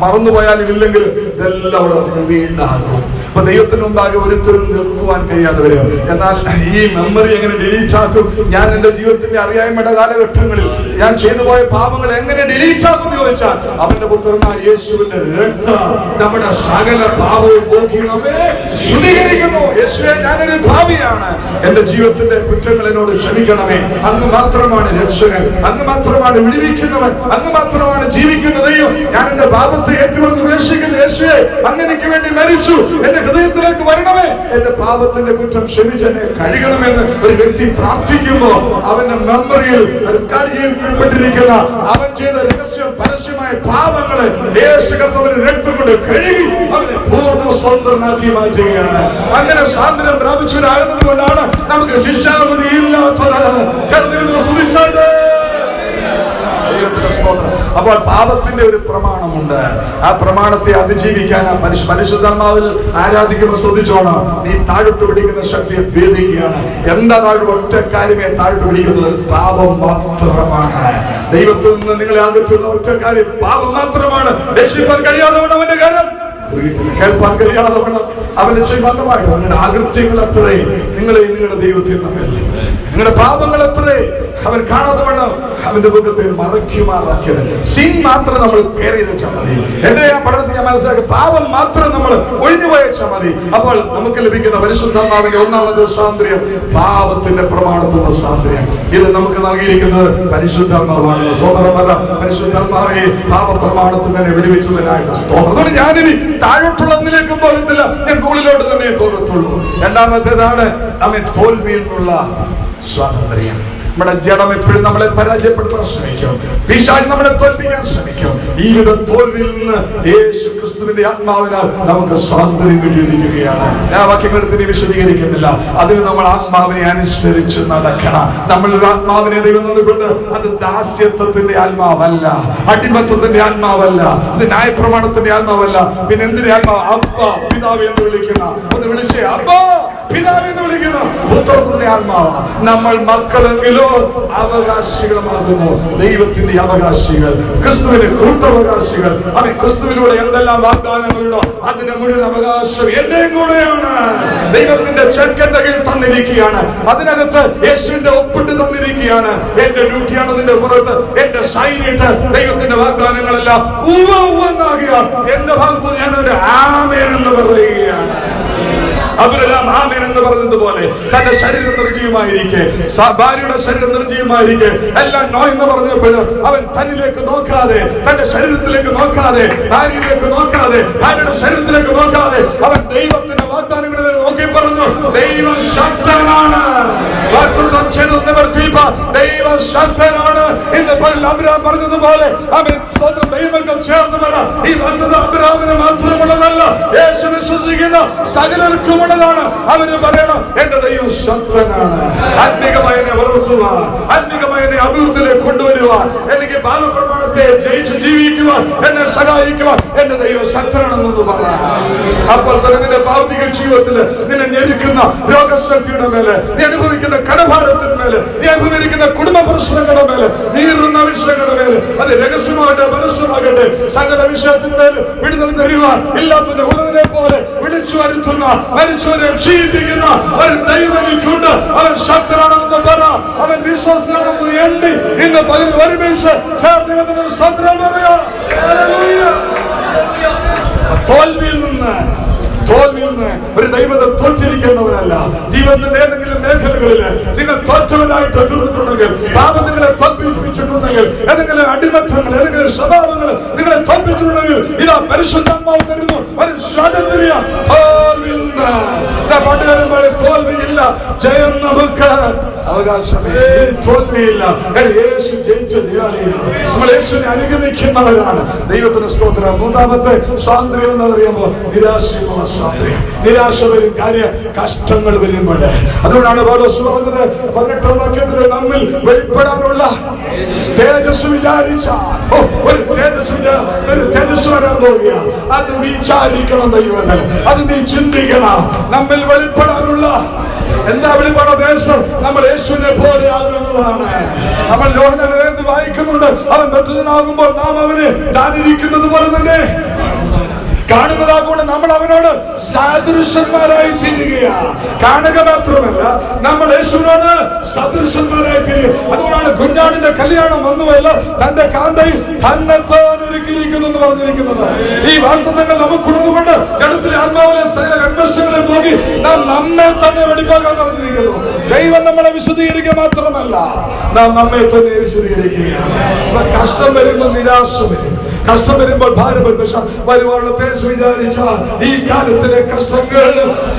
മറന്നുപോയാലും ഇല്ലെങ്കിലും ഇതെല്ലാം അവിടെ റിവീൽഡാകും. അപ്പൊ ദൈവത്തിന് മുമ്പാകെ ഒരുത്തരും നിൽക്കുവാൻ കഴിയാതെ വരും. എന്നാൽ ഈ മെമ്മറി എങ്ങനെ ഡിലീറ്റ് ആക്കും? ഞാൻ എന്റെ ജീവിതത്തിന്റെ അറിയായ്മയുടെ കാലഘട്ടങ്ങളിൽ ഞാൻ ചെയ്തു പോയ പാപങ്ങൾ എങ്ങനെ ഡിലീറ്റ് ആക്കും എന്ന് ചോദിച്ചാൽ അവന്റെ പുത്രനായ യേശുവിന്റെ രക്തം നമ്മുടെ സകല പാപവും ശുദ്ധീകരിക്കുന്നു. യേശുവേ, ഞാനൊരു പാപിയാണ്, എന്റെ ജീവിതത്തിന്റെ കുറ്റങ്ങൾ എന്നോട് ക്ഷമിക്കണമേ. അങ്ങ് മാത്രമാണ് രക്ഷകൻ, അങ്ങ് മാത്രമാണ് വിടുവിക്കുന്നവൻ, അങ്ങ് മാത്രമാണ് ജീവിക്കുന്ന ദൈവം. ഞാൻ എന്റെ പാപത്തെ ഏറ്റുപറഞ്ഞ് ഉപേക്ഷിക്കുന്ന യേശുവേ, അങ്ങ് എനിക്ക് വേണ്ടി മരിച്ചു, എന്റെ ഹൃദയത്തിലേക്ക് വരണമേ, എന്റെ പാപത്തിന്റെ കുറ്റം ക്ഷമിച്ചെന്നെ കഴുകണമെന്ന് ഒരു വ്യക്തി പ്രാർത്ഥിക്കുമ്പോൾ അവന്റെ മെമ്മറിയിൽ റെക്കോർഡ് ചെയ്യപ്പെട്ടിരിക്കുന്ന അവൻ ചെയ്ത രഹസ്യം പരസ്യമായ പാപങ്ങളെ യേശു കർത്താവിന്റെ രക്തം കൊണ്ട് കഴുകി അവനെ പൂർണ്ണ സ്വതന്ത്രനാക്കി മാറ്റുകയാണ്. അങ്ങനെ സ്വാതന്ത്ര്യം പ്രാപിച്ചവരാകുന്നത് കൊണ്ടാണ് നമുക്ക് ശിക്ഷാവിധി ഇല്ലാത്തത്. ചേർന്ന് സ്തുതിച്ചാണ്ട് അപ്പോൾ പാപത്തിന്റെ ഒരു പ്രമാണമുണ്ട്. ആ പ്രമാണത്തെ അതിജീവിക്കാൻ പരിശുദ്ധാത്മാവിൽ ആരാധിക്കുമ്പോൾ ശ്രദ്ധിച്ചോണം. നീ താഴോട്ട് പിടിക്കുന്ന ശക്തിയെ ഭേദിക്കുകയാണ്. എന്താ ഒറ്റ കാര്യമേ താഴോട്ട് പിടിക്കുന്നത്? പാപം മാത്രമാണ്. ദൈവത്തിൽ നിന്ന് നിങ്ങളെ അകറ്റുന്ന ഒറ്റ കാര്യം പാപം മാത്രമാണ്. രക്ഷിക്കാൻ കഴിയാതെ അവന്റെ കാര്യം കേൾപ്പാൻ കഴിയാതെ വേണം അവന്റെ ബന്ധമായിട്ട്. നിങ്ങളുടെ ആകൃത്യങ്ങൾ അത്രേ നിങ്ങളുടെ ദൈവത്തെ തമ്മിൽ, നിങ്ങളുടെ പാപങ്ങൾ അത്രേ അവൻ കാണാതെ വേണം അവന്റെ മുഖത്തെ മറയ്ക്കുമാറാക്കിയത്. സിൻ മാത്രം നമ്മൾ കെയർ ചെയ്ത് വെച്ചാൽ മതി. എന്റെ ആ പഠനത്തിൽ ഞാൻ മനസ്സിലാക്കി പാപം മാത്രം നമ്മൾ ഒഴിഞ്ഞുപോയ വെച്ചാൽ മതി. അപ്പോൾ നമുക്ക് ലഭിക്കുന്ന പരിശുദ്ധാത്മാവിന്റെ ഒന്നാമത്തെ സ്വാതന്ത്ര്യം പാപത്തിന്റെ പ്രമാണത്തിലുള്ള സ്വാതന്ത്ര്യം. ഇത് നമുക്ക് നൽകിയിരിക്കുന്നത് പരിശുദ്ധാത്മാവാണ്. സ്വതന്ത്രമല്ല, പരിശുദ്ധാത്മാവെ പാപ പ്രമാണത്തിൽ തന്നെ വിടുവിച്ചതിനായിട്ട് സ്തോത്രം. അതുകൊണ്ട് ഞാനിനി താഴോട്ടുള്ള ഒന്നിലേക്കും പോകത്തില്ല, ഞാൻ മുകളിലോട്ട് തന്നെ പോകത്തുള്ളൂ. രണ്ടാമത്തേതാണ് അവൻ തോൽവിയിൽ നിന്നുള്ള സ്വാതന്ത്ര്യം. നമ്മുടെ ജഡം എപ്പോഴും നമ്മളെ പരാജയപ്പെടുത്താൻ ശ്രമിക്കും. പിശാച് നമ്മളെ തോൽപ്പിക്കാൻ ശ്രമിക്കും. ഈ വിധ തോൽവിയിൽ നിന്ന് യേശു ക്രിസ്തുവിന്റെ ആത്മാവിനാൽ നമുക്ക് സ്വാതന്ത്ര്യം കിട്ടിയിരിക്കുകയാണ്. ഞാൻ വാക്യങ്ങളെടുത്ത് വിശദീകരിക്കുന്നില്ല. അതിന് നമ്മൾ ആത്മാവിനെ അനുസരിച്ച് നടക്കണം. നമ്മളുടെ ആത്മാവിനെ ദൈവം തന്നിട്ടുണ്ട്. അത് ദാസ്യത്വത്തിന്റെ ആത്മാവല്ല, അടിമത്വത്തിന്റെ ആത്മാവല്ല, അത് ന്യായപ്രമാണത്തിന്റെ ആത്മാവല്ല. പിന്നെ എന്തിന്റെ ആത്മാവ്? അബ്ബ പിതാവ് എന്ന് വിളിക്കുന്ന, ഒന്ന് വിളിച്ചേ, അബ്ബ പിതാവ് എന്ന് വിളിക്കുന്ന പുത്രത്തിന്റെ ആത്മാവ്. നമ്മൾ മക്കളെങ്കിലോ അവകാശികളുമാകുന്നു, ദൈവത്തിന്റെ അവകാശികൾ, ക്രിസ്തുവിന്റെ കൂട്ടവകാശികൾ. അവൻ ക്രിസ്തുവിലൂടെ എന്തെല്ലാം വാഗ്ദാനങ്ങളുണ്ടോ അതിന്റെ മുഴുവൻ അവകാശം എന്റെയും കൂടെയാണ്. ദൈവത്തിന്റെ ചെക്കന്റെ കയ്യിൽ തന്നിരിക്കുകയാണ്. അതിനകത്ത് യേശുവിന്റെ ഒപ്പിട്ട് തന്നിരിക്കുകയാണ്. എന്റെ ഡ്യൂട്ടിയാണ് അതിന്റെ പുറത്ത് എന്റെ സൈനിട്ട് ദൈവത്തിന്റെ വാഗ്ദാനങ്ങളെല്ലാം എന്നാകുക. എന്റെ ഭാഗത്ത് ഞാനൊരു ആമേൻ എന്ന് പറയുകയാണ്. അബ്രഹാം ആമേൻ എന്ന് പറഞ്ഞതുപോലെ തന്റെ ശരീരം നിർജ്ജീവമായിരിക്കെ, ഭാര്യയുടെ ശരീരം നിർജ്ജീവമായിരിക്കെ, എല്ലാം നോ എന്ന് പറഞ്ഞപ്പോഴും അവൻ തന്നിലേക്ക് നോക്കാതെ, തന്റെ ശരീരത്തിലേക്ക് നോക്കാതെ, ഭാര്യയിലേക്ക് നോക്കാതെ, ഭാര്യയുടെ ശരീരത്തിലേക്ക് നോക്കാതെ അവൻ ദൈവത്തിന്റെ വാഗ്ദാനങ്ങളിൽ നോക്കി പറഞ്ഞു, ദൈവം ശക്തനാണ്. വാഗ്ദത്തം ചെയ്തു നിവർത്തിപ്പ ദൈവം ശക്തനാണ്. ഇന്ന് അബ്രഹാം പറഞ്ഞതുപോലെ അവൻ സ്തോത്രം ദൈവങ്ങൾ ചേർന്ന് പറ, ഈ വാഗ്ദത്തം അബ്രഹാമിന് മാത്രമുള്ളതല്ല, യേശു വിശ്വസിക്കുന്ന സകലർക്കും ാണ്. അവര് പറയണം, എന്റെ ദൈവം ശക്തനാണ്. ആത്മീകമായി എന്നെ വളർത്തുവാൻ, ആത്മീകമായി എന്നെ അഭിവൃദ്ധിയിലേക്ക് കൊണ്ടുവരുവാൻ, എനിക്ക് ബാലപ്രമാണത്തെ ജയിച്ച് ജീവിക്കുവാൻ എന്നെ സഹായിക്കുവാൻ എന്റെ ദൈവം ശക്തനാണെന്നൊന്ന് പറ. അപ്പോൾ തന്നെ നിന്റെ ഭൗതിക ജീവിതത്തിൽ നിന്നെ ഞെരുക്കുന്ന രോഗശക്തിയുടെ മേലെ, നീ അനുഭവിക്കുന്ന കടഭാരത്തിന് മേലെ, നീ അനുഭവിക്കുന്ന കുടുംബ പ്രശ്നങ്ങളുടെ മേലെ, നീറുന്ന വിഷയങ്ങളുടെ മേലെ, അത് രഹസ്യമാകട്ടെ പരസ്യമാകട്ടെ, സകല വിഷയത്തിന്മേൽ വിടുതൽ തരുവാൻ ഇല്ലാത്തതിനെ ഉള്ളതിനെ പോലെ വിളിച്ചു വരുത്തുന്ന, മരിച്ചവരെ ജീവിപ്പിക്കുന്ന ഒരു ദൈവം എനിക്കുണ്ട്. അവൻ ശക്തനാണെന്ന് പറ, അവൻ വിശ്വാസനാണെന്ന് എണ്ണി ഇന്ന് പകൽ ഒരുമിച്ച് ചേർന്ന് സ്വന്തം പറയാ. തോൽവിയിൽ നിന്ന് ഒരു ദൈവത്തെ തോറ്റിരിക്കേണ്ടവരല്ല. ജീവിതത്തിന്റെ ഏതെങ്കിലും മേഖലകളിൽ നിങ്ങൾ തോറ്റവരായിട്ട് തീർന്നിട്ടുണ്ടെങ്കിൽ, പാപം നിങ്ങളെ തോൽപ്പിച്ചിട്ടുണ്ടെങ്കിൽ, ഏതെങ്കിലും അടിമത്തങ്ങൾ, ഏതെങ്കിലും സ്വഭാവങ്ങൾ നിങ്ങളെ തോൽപ്പിച്ചിട്ടുണ്ടെങ്കിൽ, ഇതാ പരിശുദ്ധാത്മാവ് തരുന്നു ഒരു സ്വാതന്ത്ര്യം. തോൽവിയിൽ നിന്ന് പാട്ടുകാരൻ പറയും, തോൽവിയില്ല, ജയം നമുക്ക് അവകാശമേ. തോൽവിയില്ല, യേശു ജയിച്ച ജയാളിയാണ്. നമ്മൾ യേശുവിനെ അനുഗമിക്കുന്നവരാണ്. ദൈവത്തിന് സ്തോത്രം. മൂന്നാമത്തെ സ്വാതന്ത്ര്യം എന്നറിയുമ്പോ നിരാശയുള്ള സ്വാതന്ത്ര്യം. നിരാശ വരും, കാര്യ കഷ്ടങ്ങൾ വരുമ്പോൾ. അതുകൊണ്ടാണ് പൗലോസ് പറഞ്ഞത് 18ാം വാക്യത്തിൽ, നമ്മിൽ വെളിപ്പെടാനുള്ള തേജസ് വിചാരിച്ച ഒരു തേജസ് വരാൻ പോവുക. അത് വിചാരിക്കണം ദൈവങ്ങൾ, അത് നീ ചിന്തിക്കണം. നമ്മിൽ വെളിപ്പെടാനുള്ള എന്താ വെളിപ്പാട്? ദേശം നമ്മൾ യേശുവിനെ പോലെ ആകുന്നതാണ്. നമ്മൾ യോഹന്നാനിൽ വായിക്കുന്നുണ്ട്, അവൻ ബദ്ധനാകുമ്പോൾ നാം അവനെ താനിരിക്കുന്നത് പോലെ തന്നെ കാണുന്നതാകൊണ്ട് നമ്മൾ അവനോട് സാദൃശ്യന്മാരായി തീരുകയാണ്. കാണുക മാത്രമല്ല, നമ്മൾ യേശുവിനോട് സദൃശന്മാരായി തീരുക. അതുകൊണ്ടാണ് കുഞ്ഞാടിന്റെ കല്യാണം വന്നുവല്ല, തന്റെ കാന്തയിൽ തന്നെത്താൻ ഒരുക്കിയിരിക്കുന്നു എന്ന് പറഞ്ഞിരിക്കുന്നത്. ഈ വാഗ്ദത്തങ്ങൾ നമുക്കുള്ളതുകൊണ്ട് ജഡത്തിലെ ആത്മാവിലെ സകല കന്മഷങ്ങളെ പോകി നാം നമ്മെ തന്നെ വെടിപ്പാക്കാൻ പറഞ്ഞിരിക്കുന്നു. ദൈവം നമ്മളെ വിശദീകരിക്കുക മാത്രമല്ല, നാം നമ്മെ തന്നെ വിശദീകരിക്കുകയാണ്. കഷ്ടം വരുമ്പോൾ നിരാശ വരും, കഷ്ടം വരുമ്പോൾ ഭാരം വരും. പക്ഷെ വരുവാനുള്ള തേജസ് വിചാരിച്ചാൽ ഈ കാലത്തിലെ കഷ്ടങ്ങൾ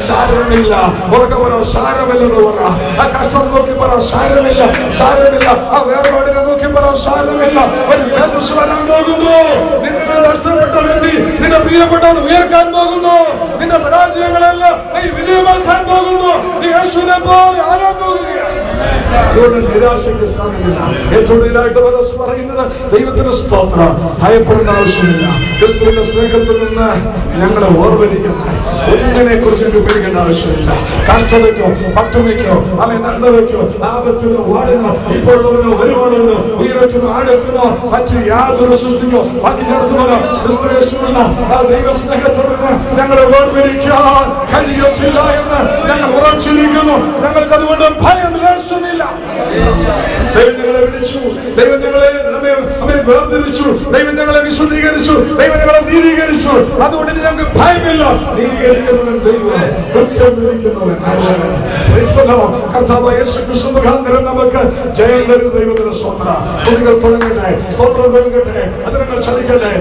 സാരമില്ല. ഉറക്കെ പറ, സാരമില്ലെന്ന് പറ. ആ കഷ്ടം നോക്കി പറ, സാരമില്ല, സാരമില്ല. ആ വേർപാടിനെ നോക്കി പറ, സാരമില്ല. ഒരു തേജസ് വരാൻ പോകുന്നു. നിന്നെ നഷ്ടപ്പെട്ട വ്യക്തി, നിന്റെ പ്രിയപ്പെട്ടവൻ ഉയർക്കാൻ പോകുന്നു. നിന്റെ പരാജയങ്ങളെല്ലാം നീ വിജയമാക്കാൻ പോകുന്നു. നീ യേശുവിനെ പോലെ ആകാൻ പോകുകയാണ്. അതുകൊണ്ട് നിരാശയ്ക്ക് സ്ഥാനമില്ല. ഏറ്റവും കൂടുതലായിട്ട് പൗലോസ് പറയുന്നത്, ദൈവത്തിന്റെ സ്തോത്രം, ഭയപ്പെടേണ്ട ആവശ്യമില്ല. ക്രിസ്തുവിന്റെ സ്നേഹത്തിൽ നിന്ന് ഞങ്ങളെ ഓർമ്മിപ്പിക്കുന്ന ഒന്നിനെ കുറിച്ച് പേടിക്കേണ്ട ആവശ്യമില്ല. കഷ്ടതയ്ക്കോ പട്ടിണിക്കോ നന്ദതയ്ക്കോ ആപത്തിനോ വാടിനോ ഇപ്പോഴുള്ളതിനോ വരുവാനുള്ളതിനോ ഉയരത്തിനോ ആഴത്തിനോ മറ്റു യാതൊരു സൃഷ്ടിക്കോ ബാക്കി നടത്തുവാനോ ക്രിസ്തുയേശുവിനുള്ള ആ ദൈവ സ്നേഹത്തിൽ നിന്ന് ഞങ്ങളെ ഓർമ്മിക്കാൻ കഴിയത്തില്ല എന്ന് ഞങ്ങൾ ഉറച്ചിരിക്കുന്നു. ഞങ്ങൾക്ക് അതുകൊണ്ട് ഭയം ലേശമില്ല. ദൈവം ഞങ്ങളെ വിളിച്ചു, ദൈവം ഞങ്ങളെ നമ്മെ വേർതിരിച്ചു, ദൈവം ഞങ്ങളെ വിശുദ്ധീകരിച്ചു, ദൈവം ഞങ്ങളെ നീതീകരിച്ചു. അതുകൊണ്ട് ഞങ്ങൾക്ക് ഭയമില്ല. നീതീകരിക്കുന്നവൻ ദൈവം, കുറ്റം വിധിക്കുന്നവൻ കർത്താവ് യേശു ക്രിസ്തു മുഖാന്തരം നമുക്ക് ജയം തരുന്ന ദൈവത്തിന്റെ സ്തോത്രം. സ്തുതികൾ തുടങ്ങട്ടെ, സ്തോത്രം തുടങ്ങട്ടെ, അതിനങ്ങൾ ചതിക്കട്ടെ.